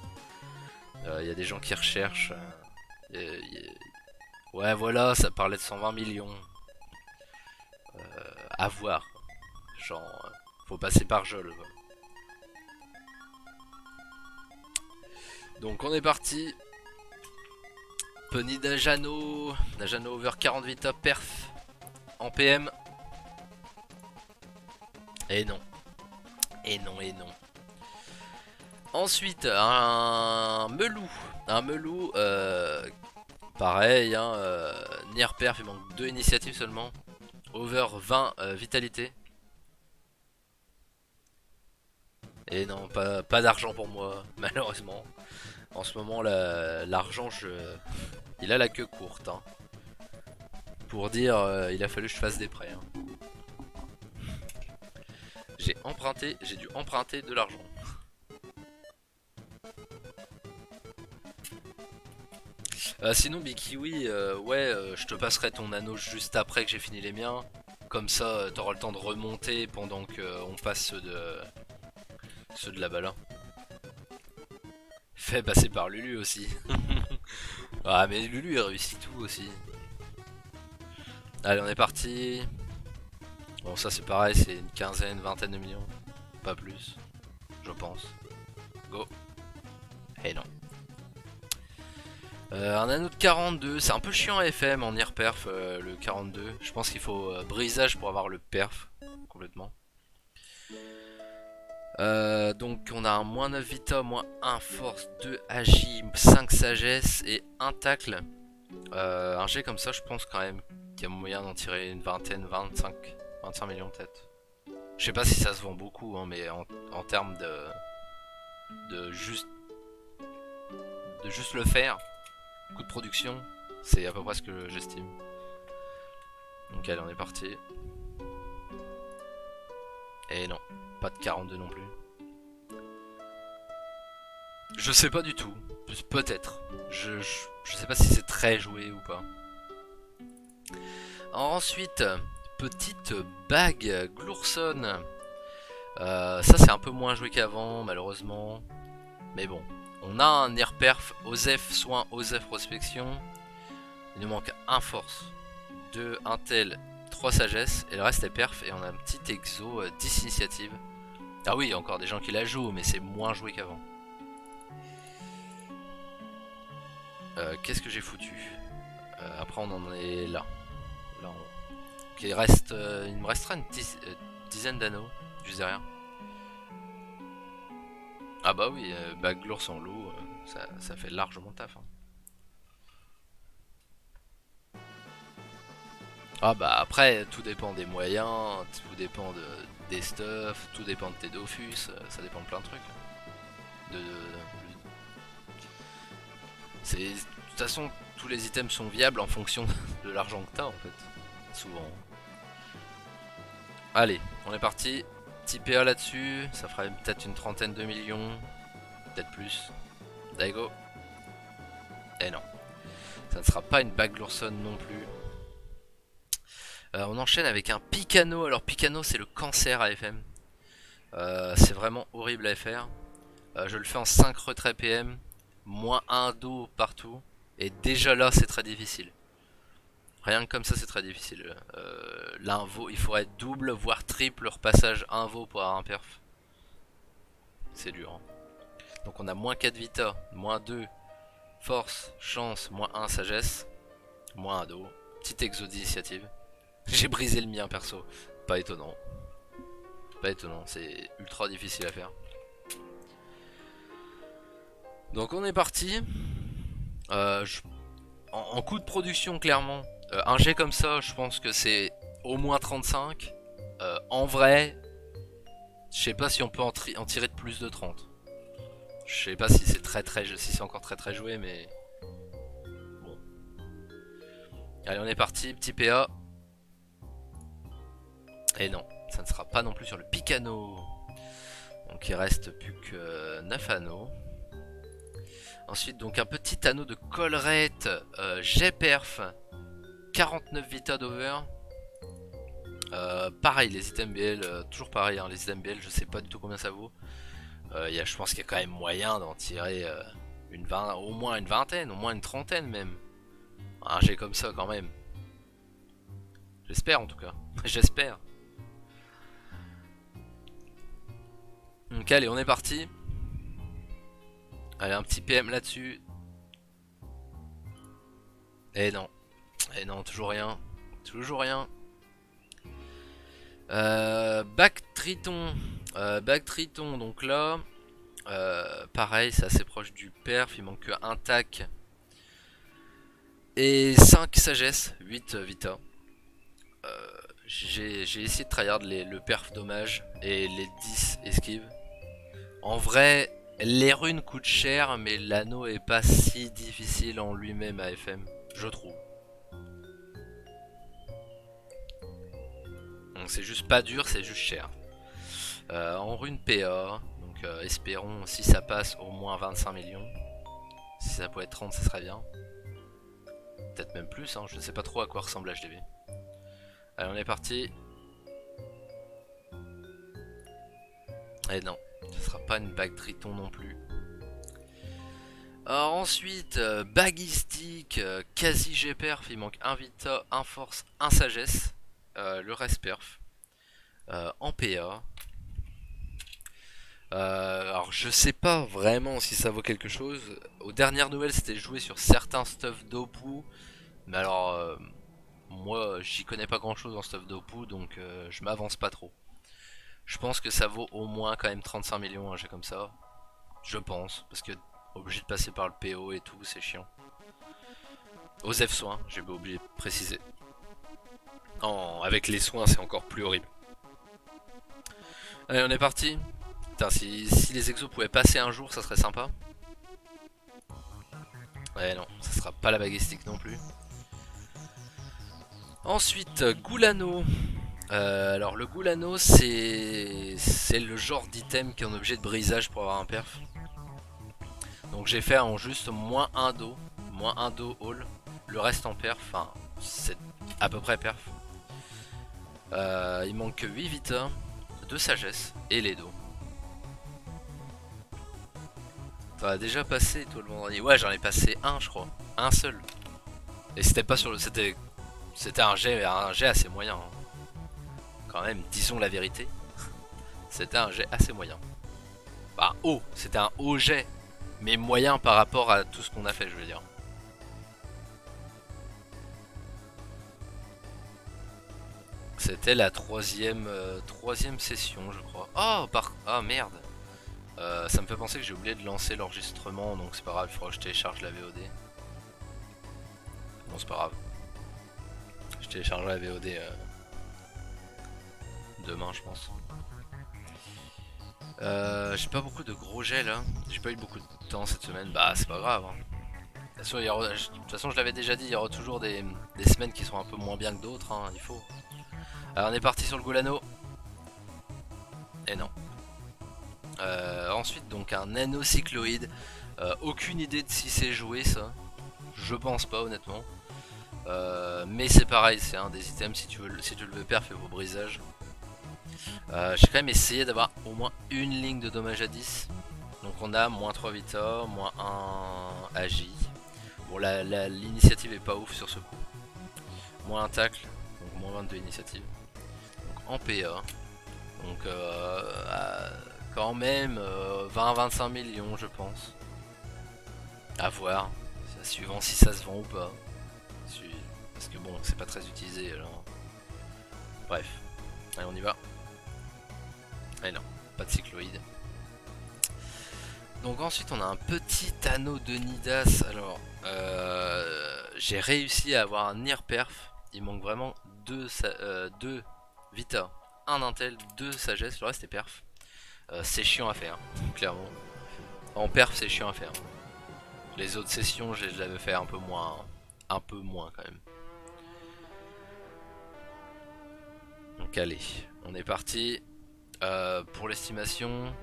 il y a des gens qui recherchent. Ouais, voilà, ça parlait de 120 millions. À voir. Genre, faut passer par Jol. Donc on est parti. Penny Najano. Najano over 40 vita perf. En PM. Et non. Et non, et non. Ensuite, un Melou. Un Melou. Pareil, hein. Nier perf, il manque 2 initiatives seulement. Over 20 vitalité. Et non, pas d'argent pour moi, malheureusement. En ce moment, l'argent, il a la queue courte. Hein. Pour dire, il a fallu que je fasse des prêts. Hein. J'ai dû emprunter de l'argent. Sinon, Bikiwi, ouais, je te passerai ton anneau juste après que j'ai fini les miens. Comme ça, t'auras le temps de remonter pendant qu'on passe ceux de là-bas là. Fait passer par Lulu aussi. Ah mais Lulu il réussit tout aussi. Allez on est parti. Bon ça c'est pareil, c'est une quinzaine, vingtaine de millions. Pas plus, je pense. Go. Et non. Un anneau de 42, c'est un peu chiant à FM en air perf le 42. Je pense qu'il faut brisage pour avoir le perf complètement. Donc on a un moins 9 vita, moins 1 force, 2 agi, 5 sagesse et 1 tacle. Un jet comme ça je pense quand même qu'il y a moyen d'en tirer une vingtaine, 25 millions peut-être. Je sais pas si ça se vend beaucoup hein, mais en termes de juste le faire, coût de production, c'est à peu près ce que j'estime. Donc allez on est parti. Et non, pas de 42 non plus. Je sais pas du tout. Peut-être. Je sais pas si c'est très joué ou pas. Ensuite, petite bague Glourson. Ça c'est un peu moins joué qu'avant malheureusement. Mais bon. On a un air perf, Osef soin, Osef prospection. Il nous manque un force, 2 intel, 3 sagesse. Et le reste est perf. Et on a un petit exo, 10 initiative. Ah oui, il y a encore des gens qui la jouent, mais c'est moins joué qu'avant. Qu'est-ce que j'ai foutu après on en est là. Là on... il me restera une dizaine d'anneaux, je sais rien. Ah bah oui, Baglour sans l'eau, ça fait largement taf. Hein. Ah bah après, tout dépend des moyens, tout dépend des stuffs, tout dépend de tes Dofus, ça dépend de plein de trucs. De toute façon, tous les items sont viables en fonction de l'argent que t'as en fait, souvent. Allez, on est parti. Petit PA là-dessus, ça ferait peut-être une trentaine de millions, peut-être plus. Daigo. Et non, ça ne sera pas une bague Lurson non plus. On enchaîne avec un Picano. Alors Picano c'est le cancer à FM. C'est vraiment horrible à faire. Je le fais en 5 retraits PM, moins 1 dos partout. Et déjà là c'est très difficile. Rien que comme ça c'est très difficile. L'invo, il faudrait double voire triple repassage invo pour avoir un perf. C'est dur. Hein. Donc on a moins 4 vita, moins 2 force, chance, moins 1 sagesse, moins 1 dos. Petit exo d'initiative. J'ai brisé le mien perso. Pas étonnant. Pas étonnant, c'est ultra difficile à faire. Donc on est parti. En coût de production clairement, un jet comme ça je pense que c'est au moins 35. En vrai, je sais pas si on peut en tirer de plus de 30. Je sais pas si c'est si c'est encore très joué mais bon. Allez on est parti, petit PA. Et non, ça ne sera pas non plus sur le Picano. Donc il reste plus que 9 anneaux. Ensuite donc un petit anneau de collerette, jet perf, 49 vita d'over. Pareil les items BL, toujours pareil hein, les items BL je sais pas du tout combien ça vaut. Je pense qu'il y a quand même moyen d'en tirer au moins une vingtaine, au moins une trentaine même. Un jet comme ça quand même. J'espère en tout cas, j'espère. Donc allez on est parti. Allez un petit PM là-dessus. Et non. Et non, toujours rien. Toujours rien. Bac Triton. Bac Triton, donc là. Pareil, c'est assez proche du perf. Il manque que un tac. Et 5 sagesse. 8 vita. J'ai essayé de tryhard le perf dommage. Et les 10 esquive. En vrai, les runes coûtent cher. Mais l'anneau est pas si difficile en lui-même à FM. Je trouve. Donc c'est juste pas dur, c'est juste cher. En rune PA, donc espérons si ça passe au moins 25 millions. Si ça pouvait être 30, ça serait bien. Peut-être même plus, hein, je ne sais pas trop à quoi ressemble HDV. Allez, on est parti. Et non, ce sera pas une bague Triton non plus. Alors ensuite, Bagistic, quasi G-perf, il manque un Vita, un Force, un Sagesse. Le reste perf. En PA. Alors je sais pas vraiment si ça vaut quelque chose. Aux dernières nouvelles c'était joué sur certains stuff d'Opu. Mais alors moi j'y connais pas grand chose en stuff d'Opu donc je m'avance pas trop. Je pense que ça vaut au moins quand même 35 millions un jeu comme ça. Je pense. Parce que obligé de passer par le PO et tout c'est chiant. Osef soins, j'ai oublié de préciser. Avec les soins c'est encore plus horrible. Allez on est parti. Putain si les exos pouvaient passer un jour ça serait sympa. Ouais non, ça sera pas la baguistique non plus. Ensuite, Goulano. Alors le Goulano c'est le genre d'item qui est en objet de brisage pour avoir un perf. Donc j'ai fait en juste moins 1 do all. Le reste en perf, enfin c'est à peu près perf. Il manque que 8 vita, 2 sagesse et les dos. T'en as déjà passé toi le vendredi? Ouais j'en ai passé un je crois, un seul. Et c'était pas sur le... C'était un jet assez moyen. Hein. Quand même, disons la vérité. C'était un jet assez moyen. Enfin haut, c'était un haut jet. Mais moyen par rapport à tout ce qu'on a fait je veux dire. C'était la troisième session je crois. Ah merde. Ça me fait penser que j'ai oublié de lancer l'enregistrement donc c'est pas grave, il faudra que je télécharge la VOD. Bon c'est pas grave. Je téléchargerai la VOD demain je pense. J'ai pas beaucoup de gros gels là. J'ai pas eu beaucoup de temps cette semaine. Bah c'est pas grave. Hein. De toute façon je l'avais déjà dit, il y aura toujours des semaines qui sont un peu moins bien que d'autres. Hein, il faut. Alors on est parti sur le Golano. Et non. Ensuite donc un nanocycloïde. Aucune idée de si c'est joué ça. Je pense pas honnêtement. Mais c'est pareil, c'est un des items si tu le veux perf et vos brisages. J'ai quand même essayé d'avoir au moins une ligne de dommage à 10. Donc on a moins 3 vita, moins 1 agi. Bon l'initiative est pas ouf sur ce coup. Moins un tacle, donc moins 22 initiative. Donc en PA. Donc quand même 20-25 millions je pense. À voir, suivant si ça se vend ou pas. Parce que bon c'est pas très utilisé alors. Bref, allez on y va. Allez non, pas de cycloïde. Donc ensuite on a un petit anneau de Nidas. Alors j'ai réussi à avoir un Nier perf. Il manque vraiment 2 Vita, 1 Intel, 2 Sagesse, le reste est perf. C'est chiant à faire, clairement. En perf c'est chiant à faire. Les autres sessions je l'avais fait un peu moins quand même. Donc allez, on est parti pour l'estimation.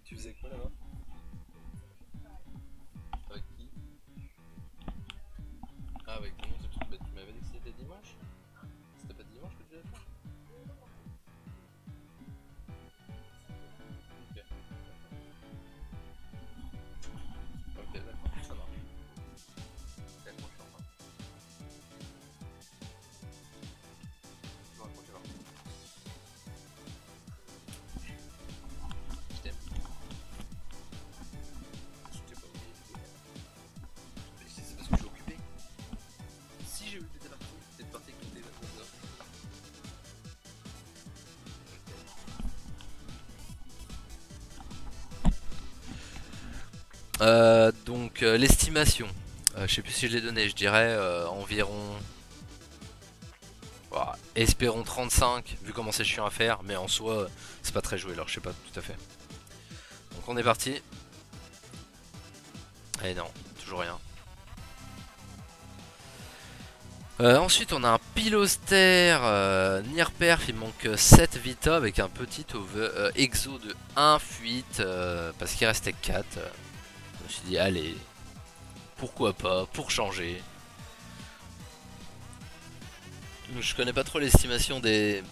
Tu faisais quoi là-bas? Avec qui? Ah avec nous, tu m'avais dit que c'était dimanche? C'était pas dimanche que tu l'avais fait? Ok. Ok d'accord, ça marche. Ok, bon, je suis en train. Je vais raccrocher là. Je t'aime. Je t'ai pas oublié. Mais c'est parce que je suis occupé. Si j'ai oublié t'es parti avec tes vêtements. Donc l'estimation, je sais plus si je l'ai donné, je dirais environ, voilà, espérons 35 vu comment c'est chiant à faire, mais en soi c'est pas très joué alors je sais pas tout à fait. Donc on est parti. Et non, toujours rien. Ensuite on a un Piloster Nier perf, il manque 7 Vita avec un petit exo de 1 fuite parce qu'il restait 4. Je me suis dit allez, pourquoi pas, pour changer. Je connais pas trop l'estimation des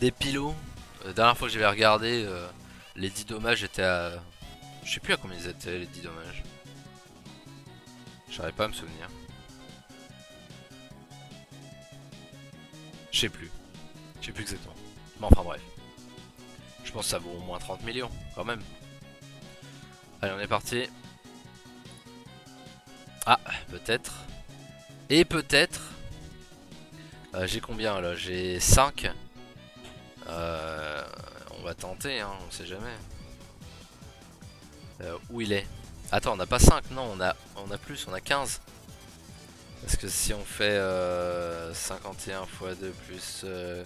des pilots. La dernière fois que j'avais regardé, les 10 dommages étaient à... Je sais plus à combien ils étaient les 10 dommages. J'arrive pas à me souvenir. Je sais plus. Je sais plus exactement. Mais enfin bref. Je pense que ça vaut au moins 30 millions quand même. Allez, on est parti. Ah, peut-être. Et peut-être. J'ai combien là? J'ai 5. On va tenter, hein, on sait jamais. Où il est? Attends, on n'a pas 5, non, on a plus, on a 15. Parce que si on fait 51 x 2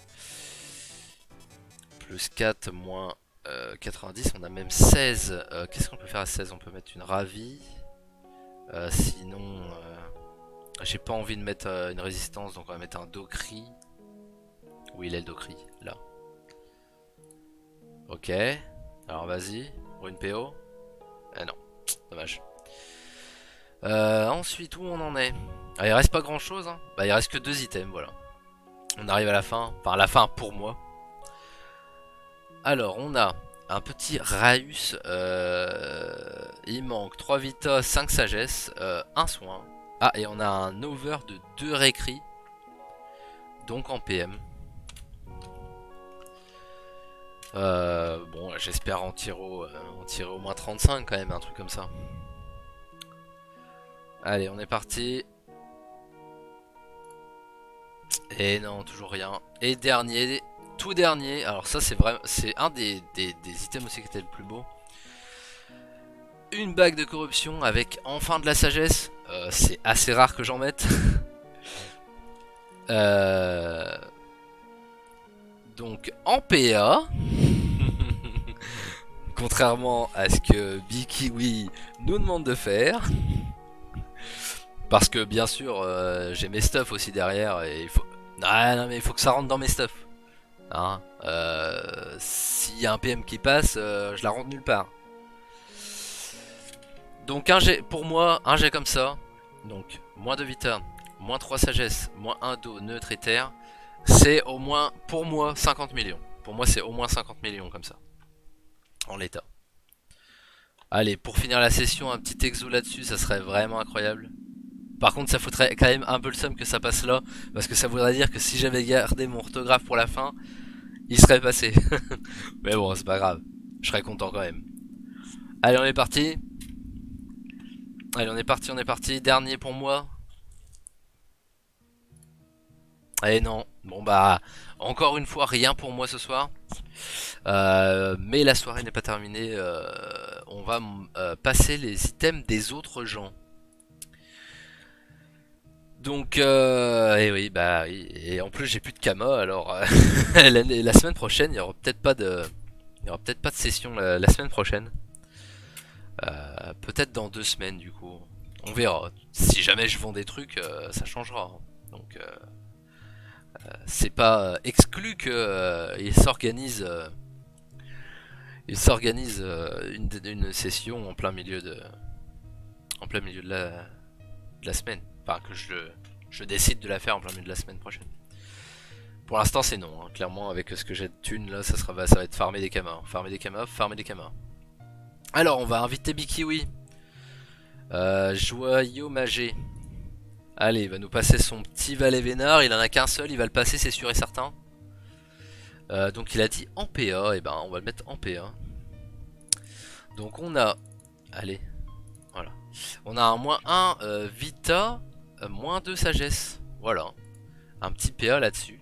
plus 4 moins 90, on a même 16. Qu'est-ce qu'on peut faire à 16? On peut mettre une ravie. Sinon, j'ai pas envie de mettre une résistance, donc on va mettre un Dokri. Où il est le Dokri? Là. Ok. Alors vas-y, pour une PO. Non, dommage. Ensuite, où on en est? Ah, il reste pas grand chose, hein. Bah, il reste que 2 items, voilà. On arrive à la fin, enfin à la fin pour moi. Alors, on a un petit Raus. Il manque 3 Vita, 5 Sagesse, 1 Soin. Ah, et on a un over de 2 réécrits. Donc en PM. Bon, j'espère en tirer au moins 35 quand même, un truc comme ça. Allez, on est parti. Et non, toujours rien. Et dernier, tout dernier. Alors ça, c'est vraiment, c'est un des items aussi qui était le plus beau. Une bague de corruption avec enfin de la sagesse. C'est assez rare que j'en mette. Donc en PA. Contrairement à ce que Bikiwi nous demande de faire. Parce que bien sûr, j'ai mes stuff aussi derrière et il faut. Ah, non mais il faut que ça rentre dans mes stuff. Hein, s'il y a un PM qui passe, je la rentre nulle part. Donc un jet, pour moi, un jet comme ça. Donc moins de vita, moins 3 sagesse, moins 1 d'eau, neutre et terre. C'est au moins, pour moi, 50 millions. Pour moi, c'est au moins 50 millions comme ça. En l'état. Allez, pour finir la session, un petit exo là-dessus, ça serait vraiment incroyable. Par contre, ça foutrait quand même un peu le seum que ça passe là. Parce que ça voudrait dire que si j'avais gardé mon orthographe pour la fin, il serait passé. Mais bon, c'est pas grave. Je serais content quand même. Allez, on est parti. Allez, on est parti, on est parti. Dernier pour moi. Eh non. Bon bah, encore une fois, rien pour moi ce soir. Mais la soirée n'est pas terminée. On va passer les items des autres gens. Donc, et oui, bah oui. Et en plus, j'ai plus de Kama. Alors, la semaine prochaine, il y aura peut-être pas de, session la semaine prochaine. Peut-être dans 2 semaines, du coup. On verra. Si jamais je vends des trucs, ça changera. Donc, c'est pas exclu que il s'organise une session en plein milieu de la semaine. Enfin, que je décide de la faire en plein milieu de la semaine prochaine. Pour l'instant, c'est non. Hein. Clairement, avec ce que j'ai de thunes, là, ça va être farmer des kamas. Farmer des kamas, farmer des kamas. Alors, on va inviter Bikiwi. Joyau Magé. Allez, il va nous passer son petit valet vénard. Il en a qu'un seul, il va le passer, c'est sûr et certain. Donc, il a dit en PA. Et ben, on va le mettre en PA. Donc, on a. Allez. Voilà. On a un moins 1 Vita, moins 2 sagesse. Voilà. Un petit PA là-dessus.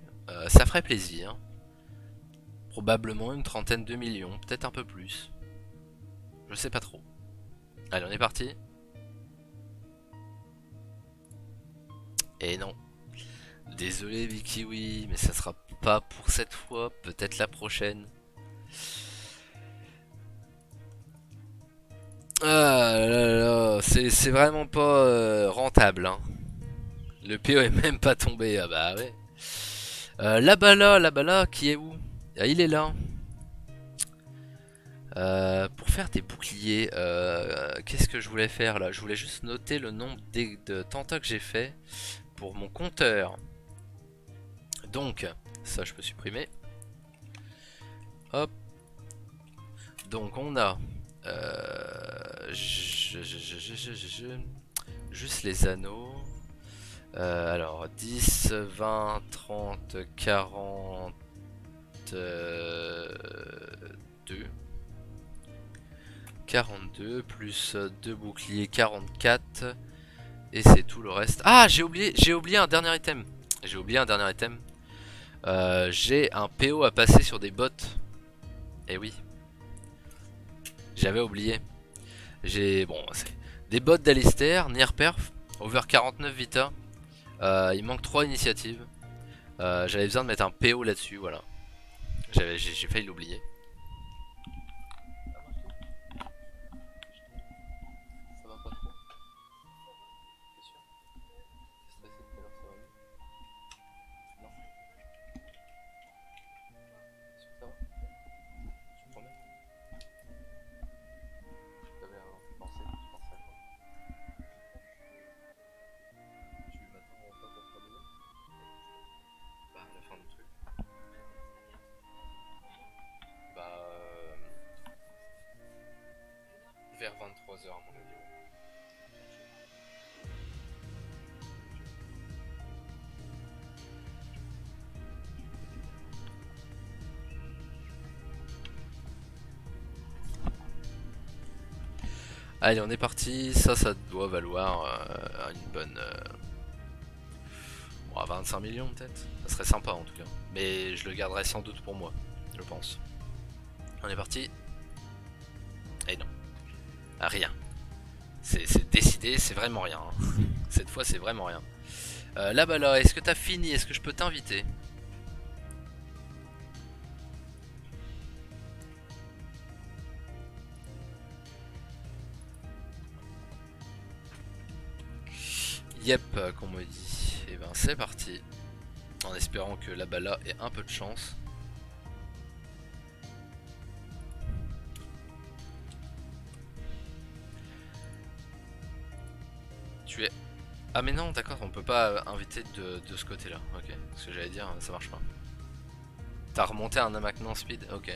Ça ferait plaisir. Probablement une trentaine de millions, peut-être un peu plus. Je sais pas trop. Allez, on est parti. Et non. Désolé Bikiwi, mais ça sera pas pour cette fois, peut-être la prochaine. Ah là là, c'est vraiment pas rentable. Hein. Le PO est même pas tombé, ah bah ouais. Là-bas là, qui est où? Ah, il est là. Pour faire des boucliers, qu'est-ce que je voulais faire là? Je voulais juste noter le nombre de tentats que j'ai fait pour mon compteur. Donc, ça je peux supprimer. Hop. Donc on a juste les anneaux. Alors 10, 20, 30, 40, 2. 42 plus 2 boucliers, 44. Et c'est tout le reste. Ah, j'ai oublié un dernier item. J'ai oublié un dernier item. J'ai un PO à passer sur des bots. Et oui, j'avais oublié. J'ai bon, c'est des bots d'Alistair, Near Perf, over 49 Vita. Il manque 3 initiatives. J'avais besoin de mettre un PO là-dessus, voilà. J'ai failli l'oublier. Ça va pas trop. T'es sûr? T'es stressé tout à l'heure, ça va mieux? Non? T'es sûr que ça va? Tu me promets? T'avais pensé à quoi? Tu m'attends pas pour faire demain? Bah à la fin du truc. Bah vers 23h à mon avis. Ouais. Allez, on est parti. Ça doit valoir une bonne 25 millions peut-être. Ça serait sympa en tout cas. Mais je le garderai sans doute pour moi, je pense. On est parti. Et non. Ah, rien. C'est décidé, c'est vraiment rien. Hein. Cette fois, c'est vraiment rien. Là-bas, là, est-ce que t'as fini? Est-ce que je peux t'inviter? Yep, qu'on me dit. Et ben, c'est parti. En espérant que là-bas, là ait un peu de chance. Tu es. Ah, mais non, d'accord, on peut pas inviter de ce côté-là. Ok, ce que j'allais dire, ça marche pas. T'as remonté un maintenant speed? Ok.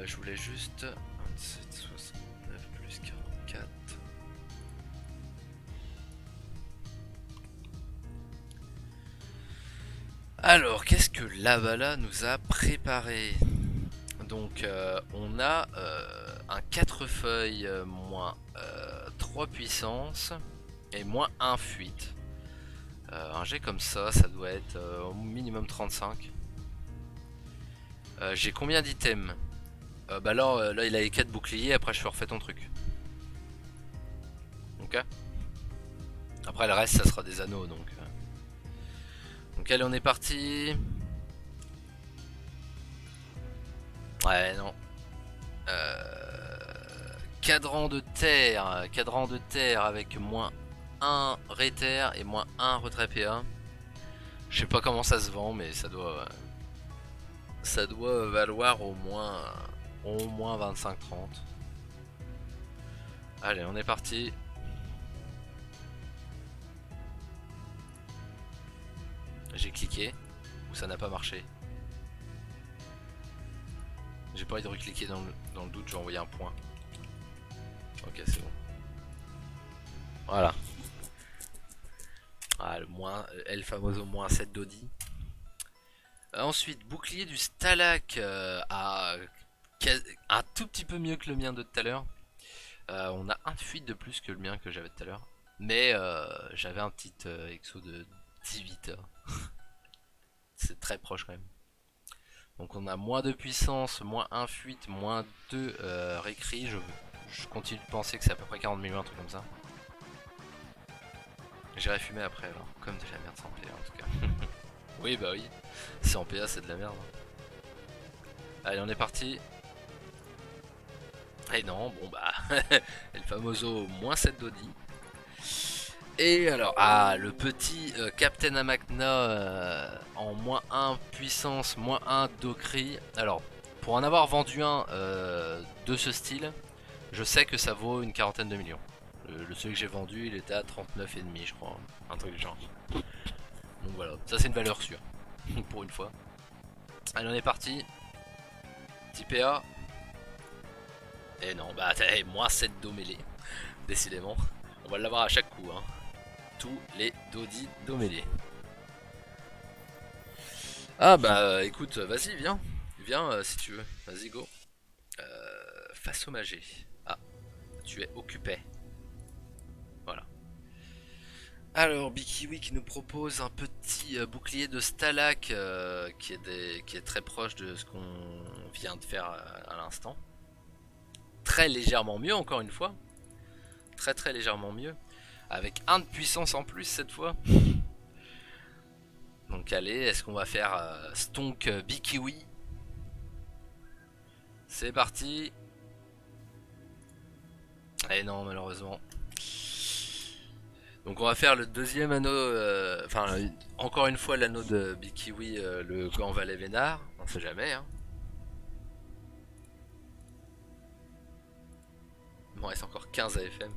Je voulais juste 27, 69 plus 44. Alors, qu'est-ce que Lavala nous a préparé? Donc, on a un 4 feuilles moins 3 puissance et moins 1 fuite. Un jet comme ça doit être au minimum 35. J'ai combien d'items? Bah là, il a les 4 boucliers, après je refais ton truc. Ok. Après le reste ça sera des anneaux donc. Donc allez on est parti. Ouais non. Cadran de terre avec moins 1 réter et moins 1 retrait PA. Je sais pas comment ça se vend mais ça doit valoir au moins 25-30. Allez on est parti. J'ai cliqué ou ça n'a pas marché. J'ai pas envie de recliquer dans le doute, j'ai envoyé un point. Ok c'est bon. Voilà. Ah, le moins El Famoso moins 7 d'Audi. Ensuite, bouclier du Stalag un tout petit peu mieux que le mien de tout à l'heure. On a un de fuite de plus que le mien que j'avais tout à l'heure. Mais j'avais un petit exo de 18 heures. C'est très proche quand même. Donc on a moins de puissance, moins 1 fuite, moins 2 récrit. Je continue de penser que c'est à peu près 40 millions, un truc comme ça. J'irai fumer après alors, comme de la merde sans PA en tout cas. Oui bah oui, c'est en PA c'est de la merde. Allez on est parti. Et non, bon bah, El Famoso moins 7 d'Audi. Et alors, le petit Captain Amacna en moins 1 puissance, moins 1 d'Okri. Alors, pour en avoir vendu un de ce style, je sais que ça vaut une quarantaine de millions. Celui que j'ai vendu, il était à 39,5 je crois, un truc du genre. Donc voilà, ça c'est une valeur sûre, pour une fois. Allez, on est parti. Petit PA. Et non, bah t'as moins 7 dos mêlés. Décidément. On va l'avoir à chaque coup. Hein. Tous les dodis dos mêlés. Ah bah écoute, vas-y, viens. Viens si tu veux. Vas-y, go. Face au magé. Ah, tu es occupé. Voilà. Alors, Bikiwi qui nous propose un petit bouclier de Stalak qui est très proche de ce qu'on vient de faire à l'instant. Très légèrement mieux, encore une fois. Très légèrement mieux. Avec 1 de puissance en plus cette fois. Donc allez, est-ce qu'on va faire Stonk Bikiwi? C'est parti. Et non, malheureusement. Donc on va faire le deuxième anneau, enfin encore une fois l'anneau de Bikiwi, le Gant Valet Vénard, on sait jamais. Hein. Il m'en reste encore 15 AFM.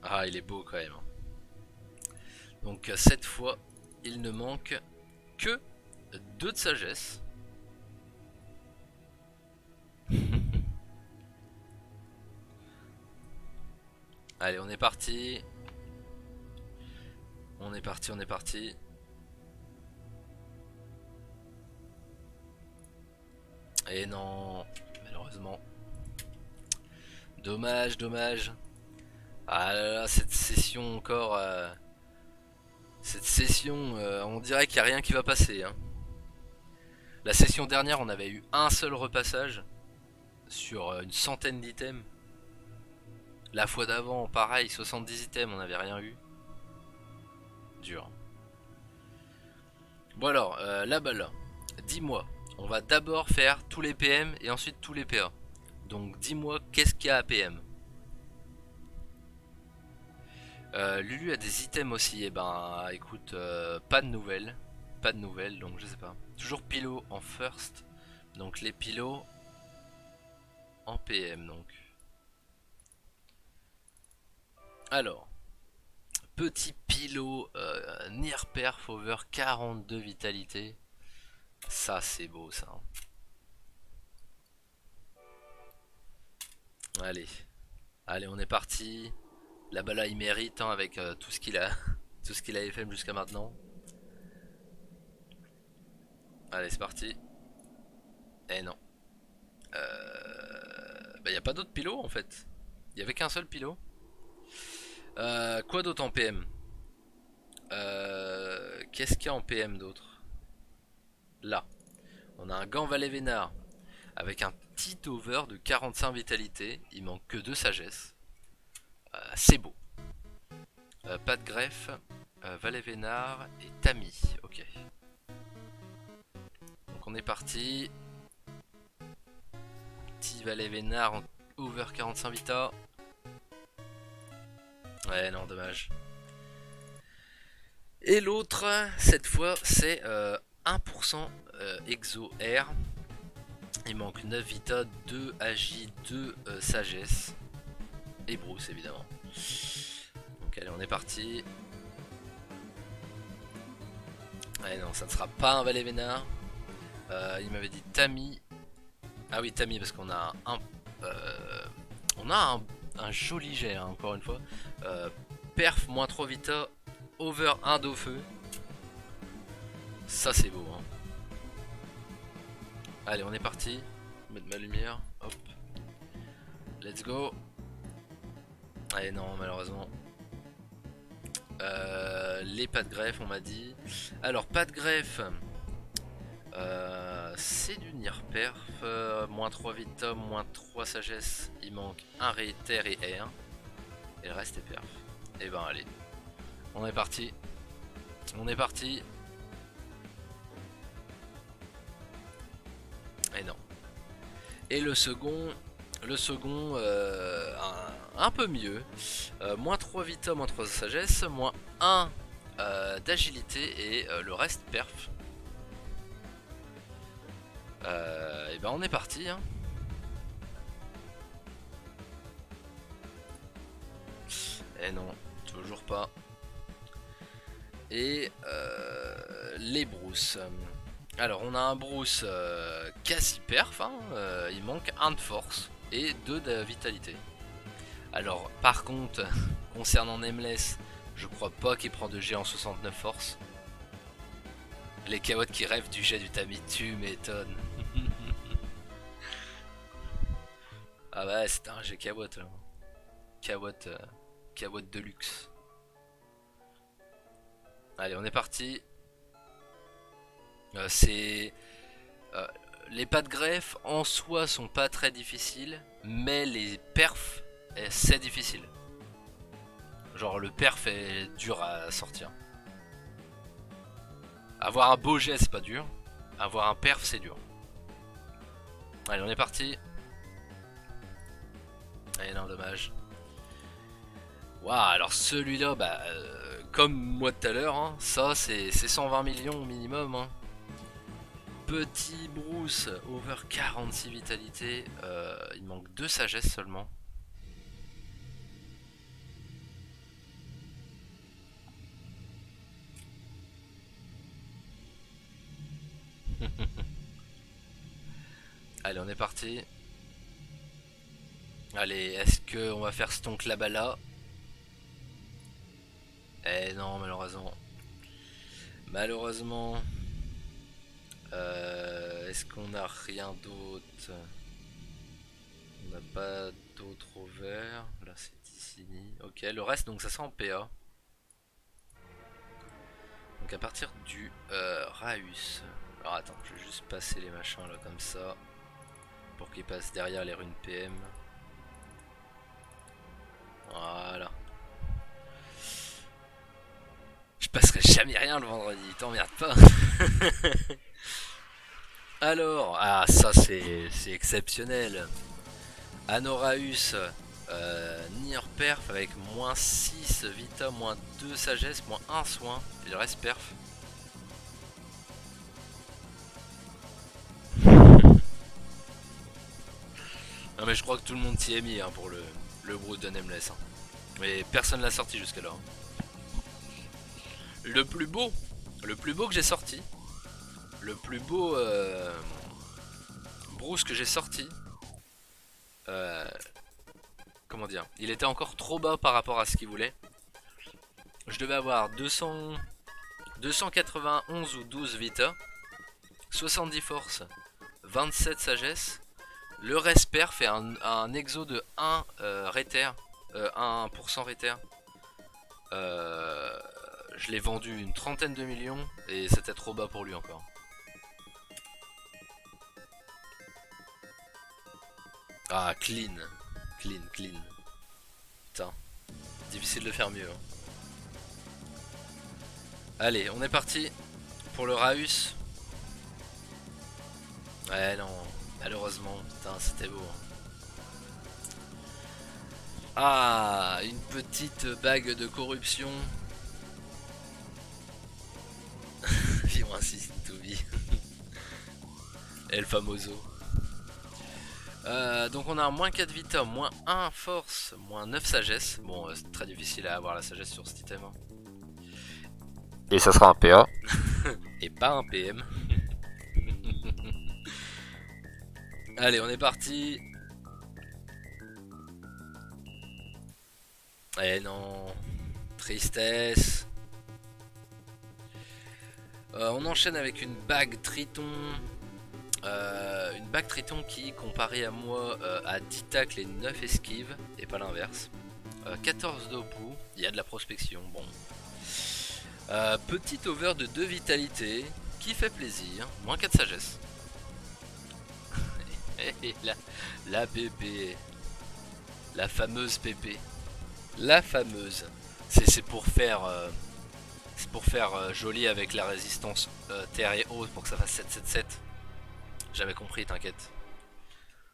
Ah, il est beau quand même. Donc cette fois, il ne manque que 2 de sagesse. Allez, on est parti. On est parti, on est parti. Et non, malheureusement. Dommage, dommage. Ah là là, cette session encore. Cette session, on dirait qu'il n'y a rien qui va passer. Hein. La session dernière, on avait eu un seul repassage sur une centaine d'items. La fois d'avant, pareil, 70 items, on n'avait rien eu. Dur. Bon alors, la balle. Dis-moi, on va d'abord faire tous les PM et ensuite tous les PA. Donc dis-moi, qu'est-ce qu'il y a à PM? Lulu a des items aussi. Et ben, écoute, pas de nouvelles. Pas de nouvelles, donc je sais pas. Toujours pilot en first. Donc les pilots en PM, donc. Alors, petit pilot near perf over 42 vitalité. Ça, c'est beau, ça. Allez. Allez, on est parti. La balle, il mérite hein, avec tout ce qu'il a, tout ce qu'il avait fait jusqu'à maintenant. Allez, c'est parti. Eh non. Bah, y a pas d'autre pilot en fait. Il y avait qu'un seul pilot. Quoi d'autre en PM? Qu'est-ce qu'il y a en PM d'autre? Là, on a un Gant Valet Vénard avec un petit over de 45 vitalité. Il manque que 2 sagesse. C'est beau. Pas de greffe. Valet Vénard et Tammy. Ok. Donc on est parti. Petit Valet Vénard en over 45 vita. Ouais, non, dommage. Et l'autre, cette fois, c'est 1% Exo R. Il manque 9 vita, 2 agi, 2 sagesse. Et Bruce, évidemment. Donc, allez, on est parti. Allez, non, ça ne sera pas un Valet Vénard. Il m'avait dit Tammy. Ah oui, Tammy, parce qu'on a on a un joli jet, hein, encore une fois. Perf, moins 3 vita, over 1 d'eau feu. Ça, c'est beau. Hein. Allez, on est parti. Mettre ma lumière. Hop. Let's go. Allez, non, malheureusement. Les pas de greffe, on m'a dit. Alors, pas de greffe. C'est du Nir perf. Moins 3 vita, moins 3 sagesse. Il manque un réiter et R. Et le reste est perf. Et ben, allez. On est parti. On est parti. Et non. Et le second un peu mieux. Moins 3 vita, moins 3 sagesse, moins 1 d'agilité et le reste perf. Et ben on est parti. Hein. Eh non, toujours pas. Et les Bruce. Alors on a un Bruce quasi perf, hein, il manque 1 de force et 2 de vitalité. Alors par contre, concernant Nameless, je crois pas qu'il prend de jet en 69 force. Les Kawots qui rêvent du jet du tamis, tu m'étonnes. Ah bah c'était un jet Kawot là. Kawot de luxe. Allez on est parti. C'est... les pas de greffe en soi sont pas très difficiles, mais les perfs, c'est difficile. Genre le perf est dur à sortir. Avoir un beau jet c'est pas dur, avoir un perf c'est dur. Allez on est parti. Eh non dommage. Waouh alors celui-là bah comme moi tout à l'heure, hein, ça c'est 120 millions minimum. Hein. Petit Bruce, over 46 vitalité, il manque 2 sagesse seulement. Allez on est parti. Allez est-ce qu'on va faire stonk là-bas là? Eh non malheureusement. Malheureusement. Est-ce qu'on a rien d'autre? On n'a pas d'autre over. Là c'est Ticini. Ok, le reste donc ça sera en PA. Donc à partir du Raus. Alors attends, je vais juste passer les machins là comme ça. Pour qu'ils passent derrière les runes PM. Voilà. Je passerai jamais rien le vendredi, t'emmerdes pas. Alors, ah ça c'est exceptionnel. Anoraus, Nier perf avec moins 6 vita, moins 2 sagesse, moins 1 soin, et le reste perf. Non mais je crois que tout le monde s'y est mis hein, pour le Brood de Nameless. Hein. Mais personne l'a sorti jusqu'à là. Le plus beau que j'ai sorti, le plus beau Bruce que j'ai sorti, comment dire, il était encore trop bas par rapport à ce qu'il voulait. Je devais avoir 291 ou 12 vita, 70 force, 27 sagesse, le reste perf et un exo de 1 réther, 1% réther. Je l'ai vendu une trentaine de millions et c'était trop bas pour lui encore. Ah, clean. Clean. Putain. Difficile de faire mieux. Hein. Allez, on est parti pour le Raus. Ouais, non. Malheureusement, putain, c'était beau. Hein. Ah, une petite bague de corruption. Vivre ainsi, to be. El famoso. Donc on a un moins 4 vita, moins 1 force, moins 9 sagesse. Bon, c'est très difficile à avoir la sagesse sur cet item. Hein. Et ça sera un PA. Et pas un PM. Allez, on est parti. Eh non. Tristesse. On enchaîne avec une bague Triton. Une bague Triton qui, comparée à moi, a 10 tacles et 9 esquives, et pas l'inverse. 14 d'Opu, il y a de la prospection, bon. Petit over de 2 vitalité, qui fait plaisir, moins 4 sagesse. Et la PP, la fameuse PP. La fameuse. C'est pour faire... joli avec la résistance terre et eau pour que ça fasse 7-7-7. J'avais compris, t'inquiète.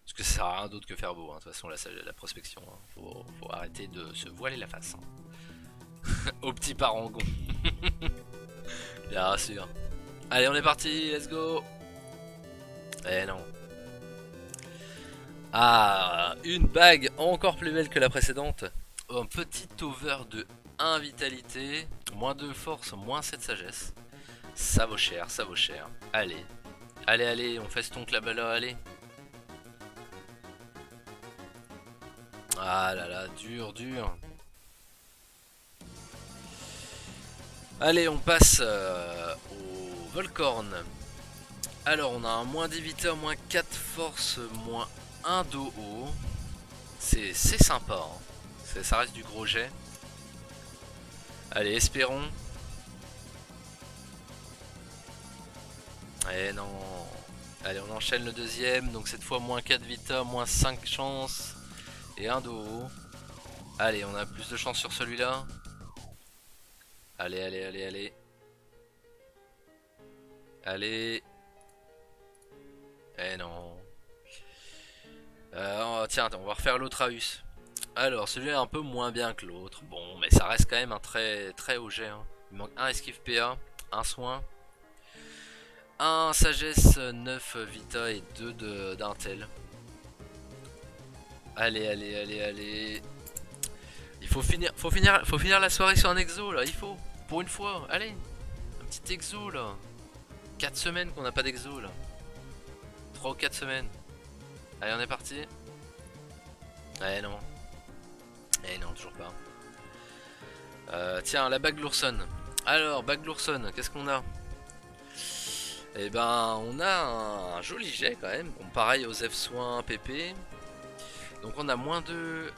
Parce que ça sert à rien d'autre que faire beau, hein. De toute façon la prospection. Hein. Faut arrêter de se voiler la face. Hein. Au petit parangon. Bien sûr. Allez, on est parti, let's go. Eh non. Ah, une bague encore plus belle que la précédente. un petit over de 1 vitalité, moins 2 force, moins 7 sagesse. Ça vaut cher, ça vaut cher. Allez, allez, allez, on fait ce tonk là-bas là, allez. Ah là là, dur, dur. Allez, on passe au Volcorn. Alors, on a un moins 10 vita, moins 4 force, moins 1 do haut. C'est sympa, hein. Ça reste du gros jet. Allez, espérons. Eh non. Allez, on enchaîne le deuxième. Donc cette fois, moins 4 vita, moins 5 chances. Et 1 do haut. Allez, on a plus de chance sur celui-là. Allez, allez, allez, allez. Allez. Eh non. Oh, tiens, on va refaire l'autre Aus. Alors, celui-là est un peu moins bien que l'autre. Bon, mais ça reste quand même un très haut jet, hein. Il manque un esquive PA, un soin, un sagesse, 9 vita et 2 d'intel. Allez, allez, allez, allez. Il faut finir la soirée sur un exo là, il faut. Pour une fois, allez. Un petit exo là. 4 semaines qu'on n'a pas d'exo là. 3 ou 4 semaines. Allez, on est parti. Eh non. Eh non, toujours pas. Tiens, la bague Lourson. Alors, bague Lourson, qu'est-ce qu'on a? Eh ben, on a un joli jet quand même. Bon, pareil aux F soins PP. Donc on a moins 2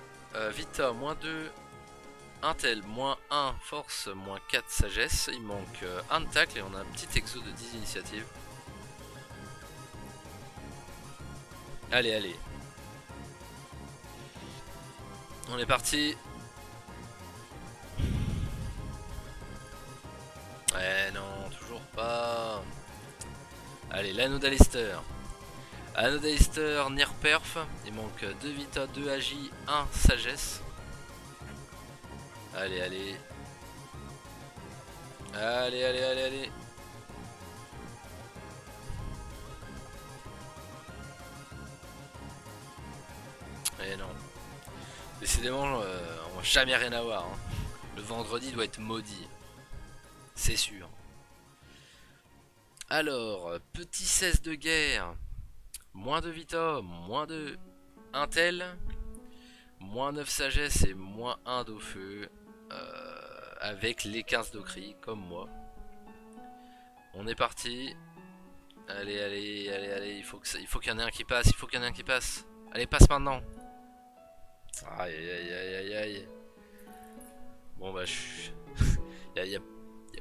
Vita, moins 2 Intel, moins 1 Force, moins 4 Sagesse. Il manque un de tacle et on a un petit exo de 10 initiatives. Allez, allez. On est parti. Eh non, toujours pas. Allez, l'anneau d'Alister. Anneau d'Alister, Near Perf. Il manque 2 Vita, 2 Agi, 1 Sagesse. Allez, allez. Allez, allez, allez, allez. Eh non. Décidément, on va jamais rien avoir, hein. Le vendredi doit être maudit. C'est sûr. Alors, petit 16 de guerre. Moins de Vita, moins de Intel. Moins 9 sagesse et moins 1 d'eau feu. Avec les 15 d'Ocri, comme moi. On est parti. Allez, allez, allez, allez. Il faut qu'il y en ait un qui passe. Il faut qu'il y en ait un qui passe. Allez, passe maintenant. Aïe, aïe, aïe, aïe, aïe. Bon, bah, il y a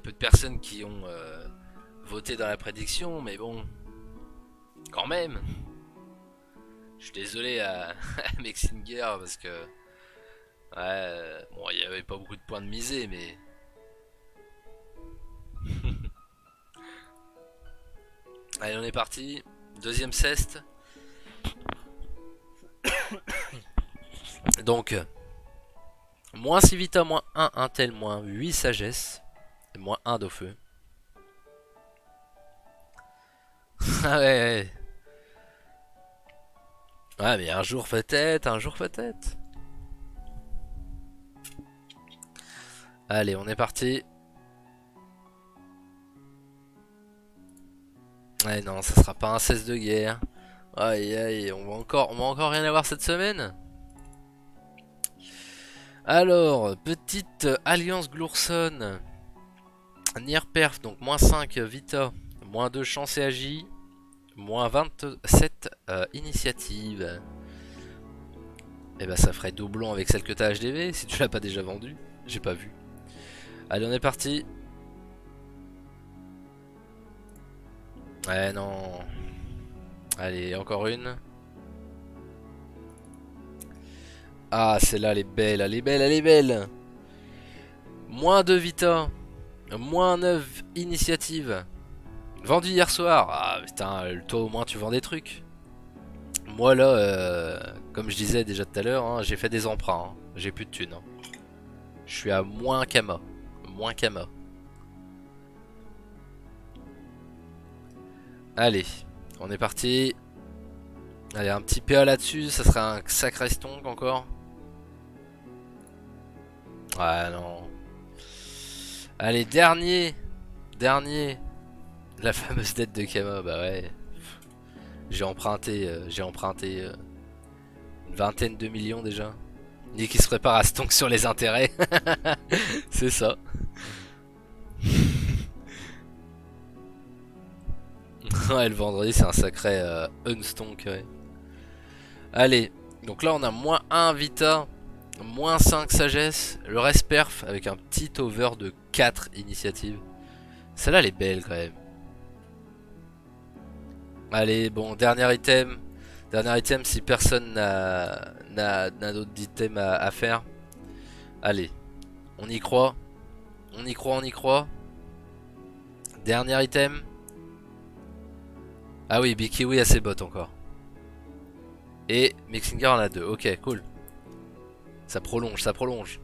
peu de personnes qui ont voté dans la prédiction, mais bon. Quand même. Je suis désolé à Mexinger parce que. Ouais, bon, il n'y avait pas beaucoup de points de misée, mais. Allez, on est parti. Deuxième ceste. Donc, moins 6 vita, moins 1 intel, moins 8 sagesse, et moins 1 d'eau feu. Ah ouais, ouais. Ouais, mais un jour peut-être, un jour peut-être. Allez, on est parti. Ouais, non, ça sera pas un 16 de guerre. Aïe, aïe, on va encore rien avoir cette semaine. Alors, petite alliance Glourson. Nier Perf, donc moins 5 Vita, moins 2 chance et agi, moins 27 initiative. Et bah ça ferait doublon avec celle que t'as HDV si tu l'as pas déjà vendue. J'ai pas vu. Allez, on est parti. Ouais, non. Allez, encore une. Ah, celle-là, elle est belle, elle est belle, elle est belle. Moins 2 Vita. Moins 9 initiative. Vendu hier soir. Ah putain, toi au moins tu vends des trucs. Moi là, comme je disais déjà tout à l'heure, hein, j'ai fait des emprunts. Hein. J'ai plus de thunes. Hein. Je suis à moins Kama. Moins Kama. Allez, on est parti. Allez, un petit PA là-dessus, ça sera un sacré stonk encore. Ah non. Allez, dernier. Dernier. La fameuse dette de Kama, bah ouais. J'ai emprunté une vingtaine de millions déjà. Et qui se prépare à se tonk sur les intérêts. C'est ça. Ouais, le vendredi, c'est un sacré unstonk, ouais. Allez, donc là on a moins 1 Vita, moins 5 Sagesse, le reste perf avec un petit over de 4 initiatives. Celle-là elle est belle quand même. Allez, bon, dernier item. Dernier item si personne n'a d'autres items à faire. Allez, on y croit. On y croit, on y croit. Dernier item. Ah oui, Bikiwi a ses bottes encore. Et Mixinger en a 2. Ok, cool. Ça prolonge, ça prolonge.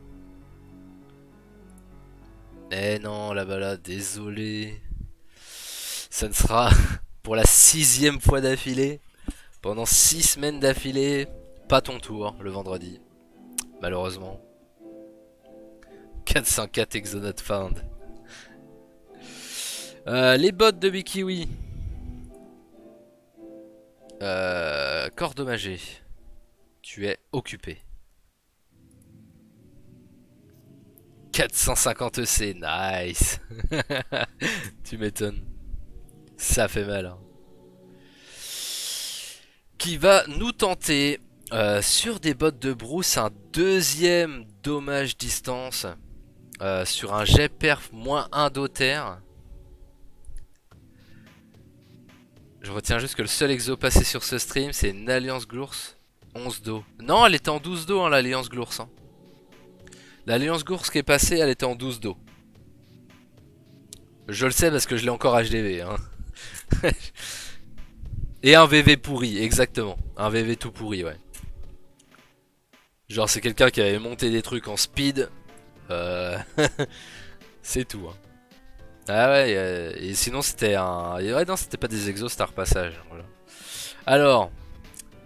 Eh non, la balade, désolé. Ça ne sera pour la 6ème fois d'affilée. Pendant 6 semaines d'affilée. Pas ton tour le vendredi. Malheureusement. 404 Exonaut Found. Les bots de Bikiwi. Corps dommagé. Tu es occupé. 450 EC, nice. Tu m'étonnes. Ça fait mal. Hein. Qui va nous tenter sur des bottes de brousse un deuxième dommage distance sur un jet perf moins 1 d'Other. Je retiens juste que le seul exo passé sur ce stream c'est une alliance Glours 11 do. Non, elle était en 12 do hein, l'alliance Glours. Hein. L'alliance Glours qui est passée, elle était en 12 do. Je le sais parce que je l'ai encore HDV. Hein. Et un VV pourri, exactement. Un VV tout pourri, ouais. Genre c'est quelqu'un qui avait monté des trucs en speed. C'est tout. Hein. Ah ouais, et sinon c'était un... Ouais non, c'était pas des exos, c'était un repassage. Voilà. Alors,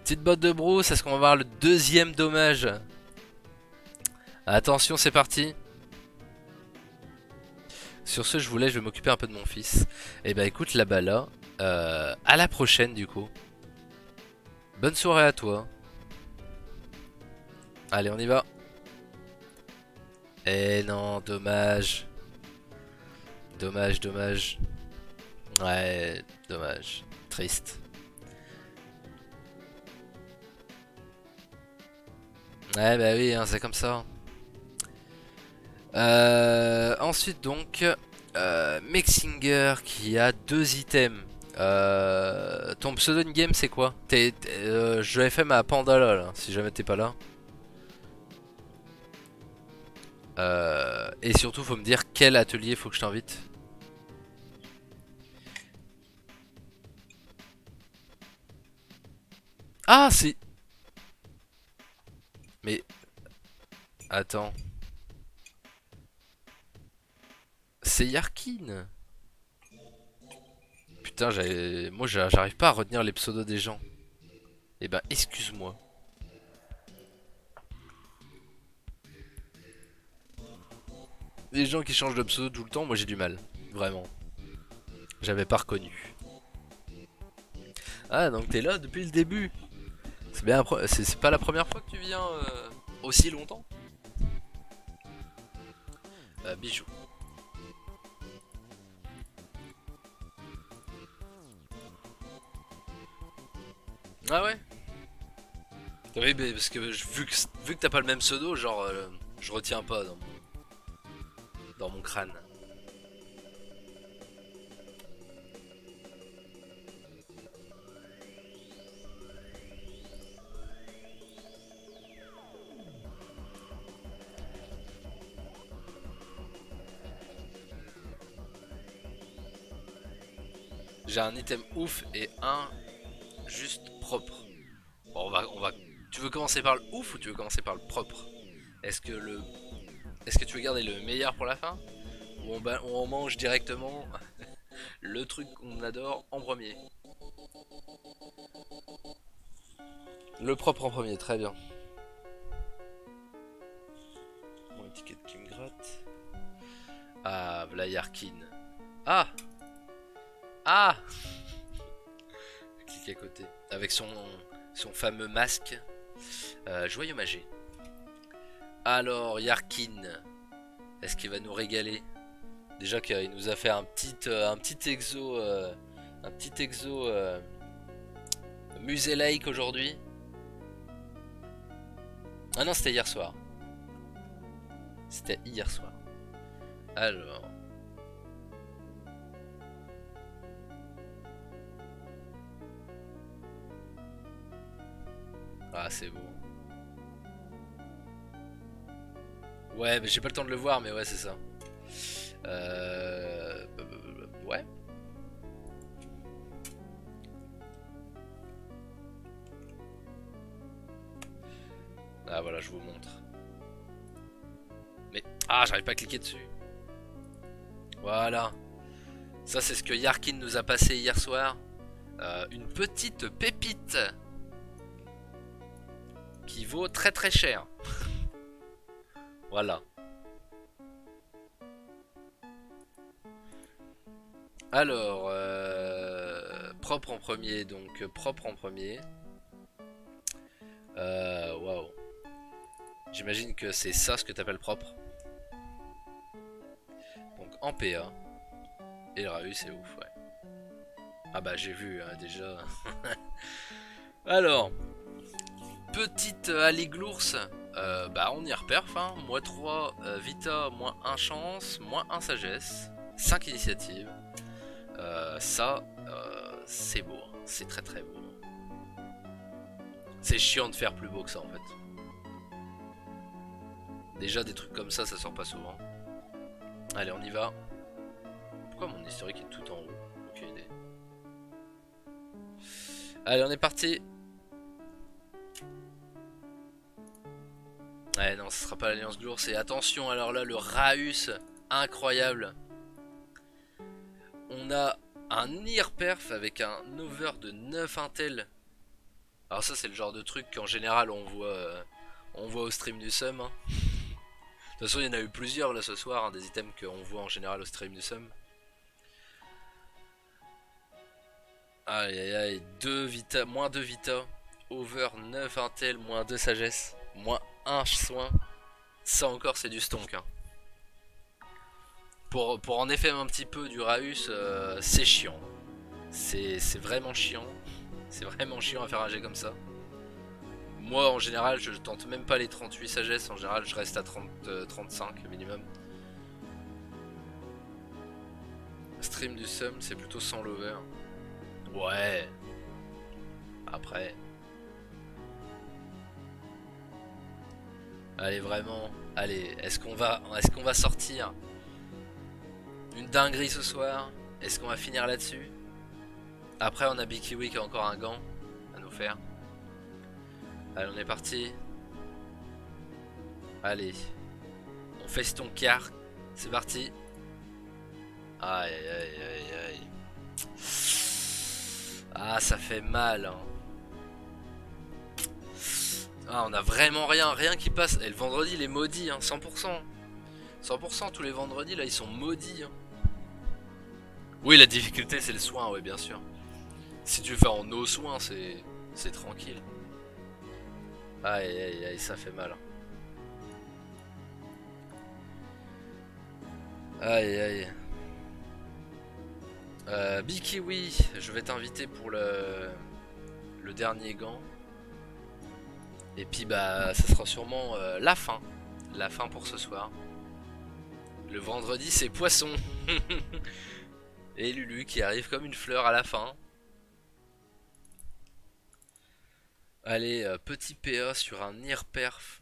petite botte de brousse, est-ce qu'on va voir le deuxième dommage? Attention, c'est parti. Sur ce, je vais m'occuper un peu de mon fils. Et bah écoute, là-bas là, à la prochaine du coup. Bonne soirée à toi. Allez, on y va. Eh non, dommage. Dommage, dommage. Ouais, dommage. Triste. Ouais, bah oui, hein, c'est comme ça. Ensuite donc, Mexinger qui a 2 items. Ton pseudo in game c'est quoi? Je FM à Pandala là, si jamais t'es pas là. Et surtout faut me dire quel atelier faut que je t'invite. Ah c'est... Mais... Attends. C'est Yarkin. Putain, moi j'arrive pas à retenir les pseudos des gens. Eh ben excuse-moi. Les gens qui changent de pseudo tout le temps, moi j'ai du mal. Vraiment. J'avais pas reconnu. Ah donc t'es là depuis le début. C'est bien, c'est pas la première fois que tu viens aussi longtemps. Bijou. Ah ouais. Oui, mais parce que vu que t'as pas le même pseudo, genre je retiens pas dans mon crâne. J'ai un item ouf et un juste propre. Bon, on va. Tu veux commencer par le ouf ou tu veux commencer par le propre? Est-ce que le, est-ce que tu veux garder le meilleur pour la fin ou on mange directement le truc qu'on adore en premier? Le propre en premier, très bien. Mon étiquette qui Ah, voilà Yarkin. Ah! Ah! Clique à côté. Avec son fameux masque. Joyeux Magé. Alors, Yarkin. Est-ce qu'il va nous régaler? Déjà qu'il nous a fait un petit exo. Un petit exo. Musée laïque aujourd'hui. Ah non, c'était hier soir. C'était hier soir. Alors. Ah, c'est beau. Ouais, mais j'ai pas le temps de le voir, mais ouais, c'est ça. Ouais. Ah, voilà, je vous montre. Mais. Ah, j'arrive pas à cliquer dessus. Voilà. Ça, c'est ce que Yarkin nous a passé hier soir. Une petite pépite. Qui vaut très très cher. Voilà. Alors, propre en premier, donc propre en premier. Waouh. J'imagine que c'est ça ce que t'appelles propre. Donc en PA. Et le Rahu c'est ouf, ouais. Ah bah j'ai vu hein, déjà. Alors, petite Alliglours. Bah on y reperf, hein. Moins 3 Vita, moins 1 chance, moins 1 sagesse. 5 initiatives. Ça, c'est beau. Hein. C'est très très beau. C'est chiant de faire plus beau que ça en fait. Déjà des trucs comme ça sort pas souvent. Allez on y va. Pourquoi mon historique est tout en haut? Aucune idée. Allez on est parti. Ouais non ce sera pas l'Alliance Glour. Et attention alors là le Raus incroyable. On a un Nier Perf avec un over de 9 intel. Alors ça c'est le genre de truc qu'en général on voit au stream du Sum. Hein. De toute façon il y en a eu plusieurs là ce soir, hein, des items qu'on voit en général au stream du Sum. Aïe aïe aïe, 2 vita, moins 2 vita, over 9 intel, moins 2 sagesse, moins 1 soin. Ça encore c'est du stonk. Hein. Pour en effet un petit peu du Raus, c'est chiant. C'est vraiment chiant. C'est vraiment chiant à faire un jet comme ça. Moi en général je tente même pas les 38 sagesse, en général je reste à 35 minimum. Stream du Sum c'est plutôt sans l'over. Ouais. Après. Allez vraiment. Allez, est-ce qu'on va sortir une dinguerie ce soir? Est-ce qu'on va finir là-dessus? Après on a Bikiwi qui a encore un gant à nous faire. Allez on est parti. Allez. On fait ton car. C'est parti. Aïe aïe aïe aïe aïe. Ah ça fait mal hein. Ah on a vraiment rien qui passe. Et le vendredi il est maudit hein, 100%. 100% tous les vendredis là ils sont maudits hein. Oui la difficulté c'est le soin ouais bien sûr. Si tu fais en no soin c'est tranquille. Aïe aïe aïe ça fait mal. Aïe aïe. Bikiwi, je vais t'inviter pour le dernier gant. Et puis bah ça sera sûrement la fin. La fin pour ce soir. Le vendredi c'est poisson. Et Lulu qui arrive comme une fleur à la fin. Allez, petit PA sur un Nier Perf.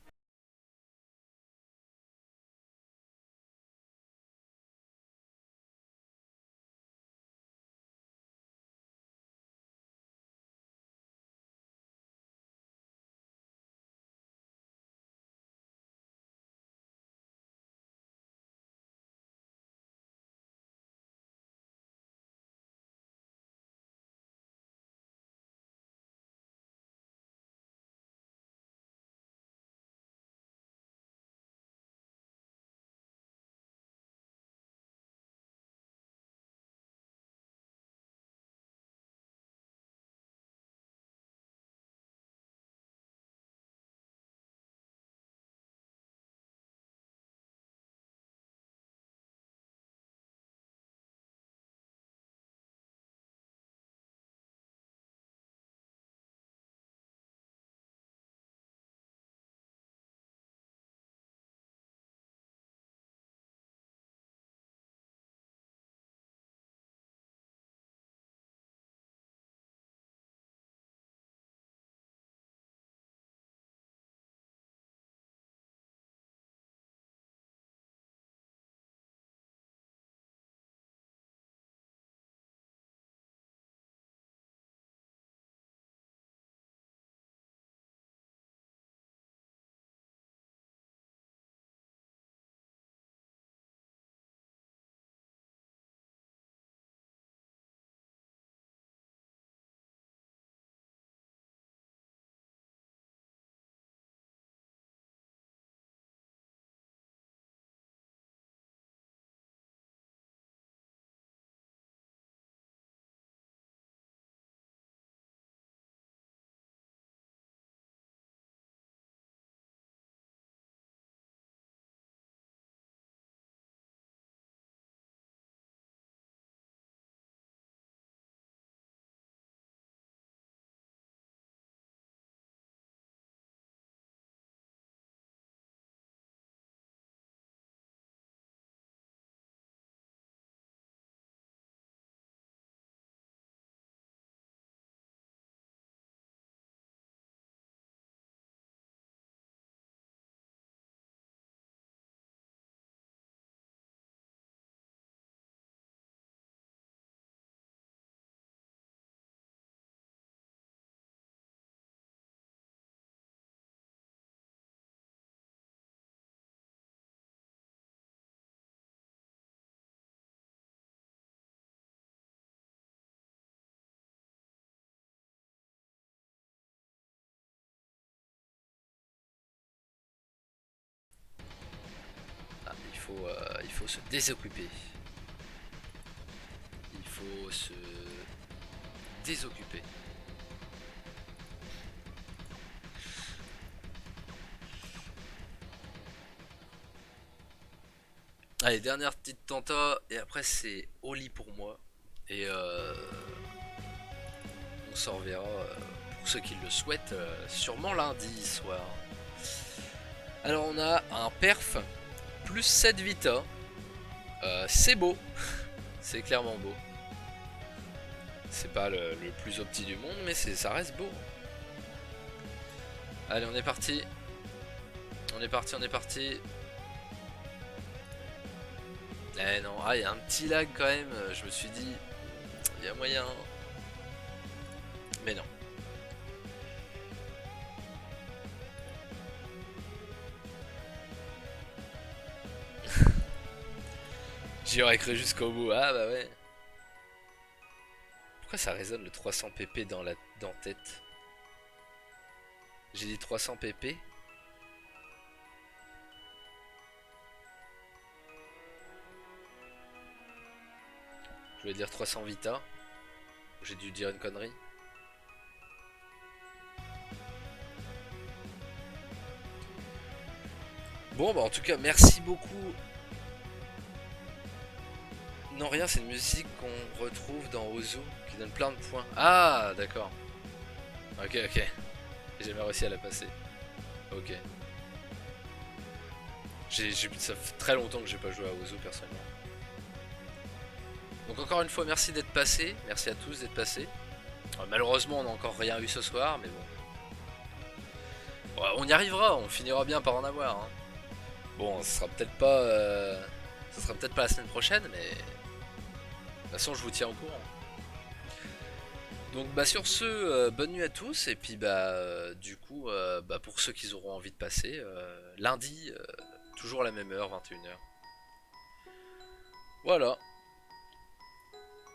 il faut se désoccuper. Il faut se désoccuper. Allez, dernière petite tenta, et après c'est au lit pour moi. Et on s'en reverra, pour ceux qui le souhaitent, sûrement lundi soir. Alors on a un perf, plus 7 vita. C'est beau, c'est clairement beau. C'est pas le plus opti du monde, mais ça reste beau. Allez, on est parti. On est parti. Eh non, il y a un petit lag quand même, je me suis dit, il y a moyen. Mais non. J'y aurais cru jusqu'au bout, ah bah ouais. Pourquoi ça résonne le 300 pp dans la tête? J'ai dit 300 pp. Je voulais dire 300 vita. J'ai dû dire une connerie. Bon bah en tout cas merci beaucoup. Non rien, c'est une musique qu'on retrouve dans Ozu qui donne plein de points. Ah d'accord. Ok. J'ai jamais réussi à la passer. Ok. Ça fait très longtemps que j'ai pas joué à Ozu personnellement. Donc encore une fois merci d'être passé. Merci à tous d'être passés. Malheureusement on n'a encore rien eu ce soir mais bon. Ouais, on y arrivera, on finira bien par en avoir. Hein. Bon, ce sera peut-être pas la semaine prochaine, mais de toute façon, je vous tiens au courant. Donc, bah sur ce, bonne nuit à tous, et puis du coup, pour ceux qui auront envie de passer, lundi, toujours à la même heure, 21h. Voilà.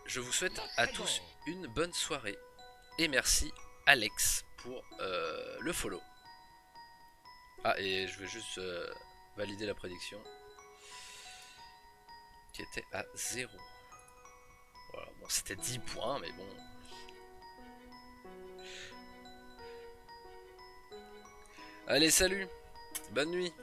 Je vous souhaite à tous une bonne soirée, et merci Alex pour le follow. Ah, et je vais juste valider la prédiction qui était à 0. Voilà, bon, c'était 10 points, mais bon. Allez, salut, bonne nuit.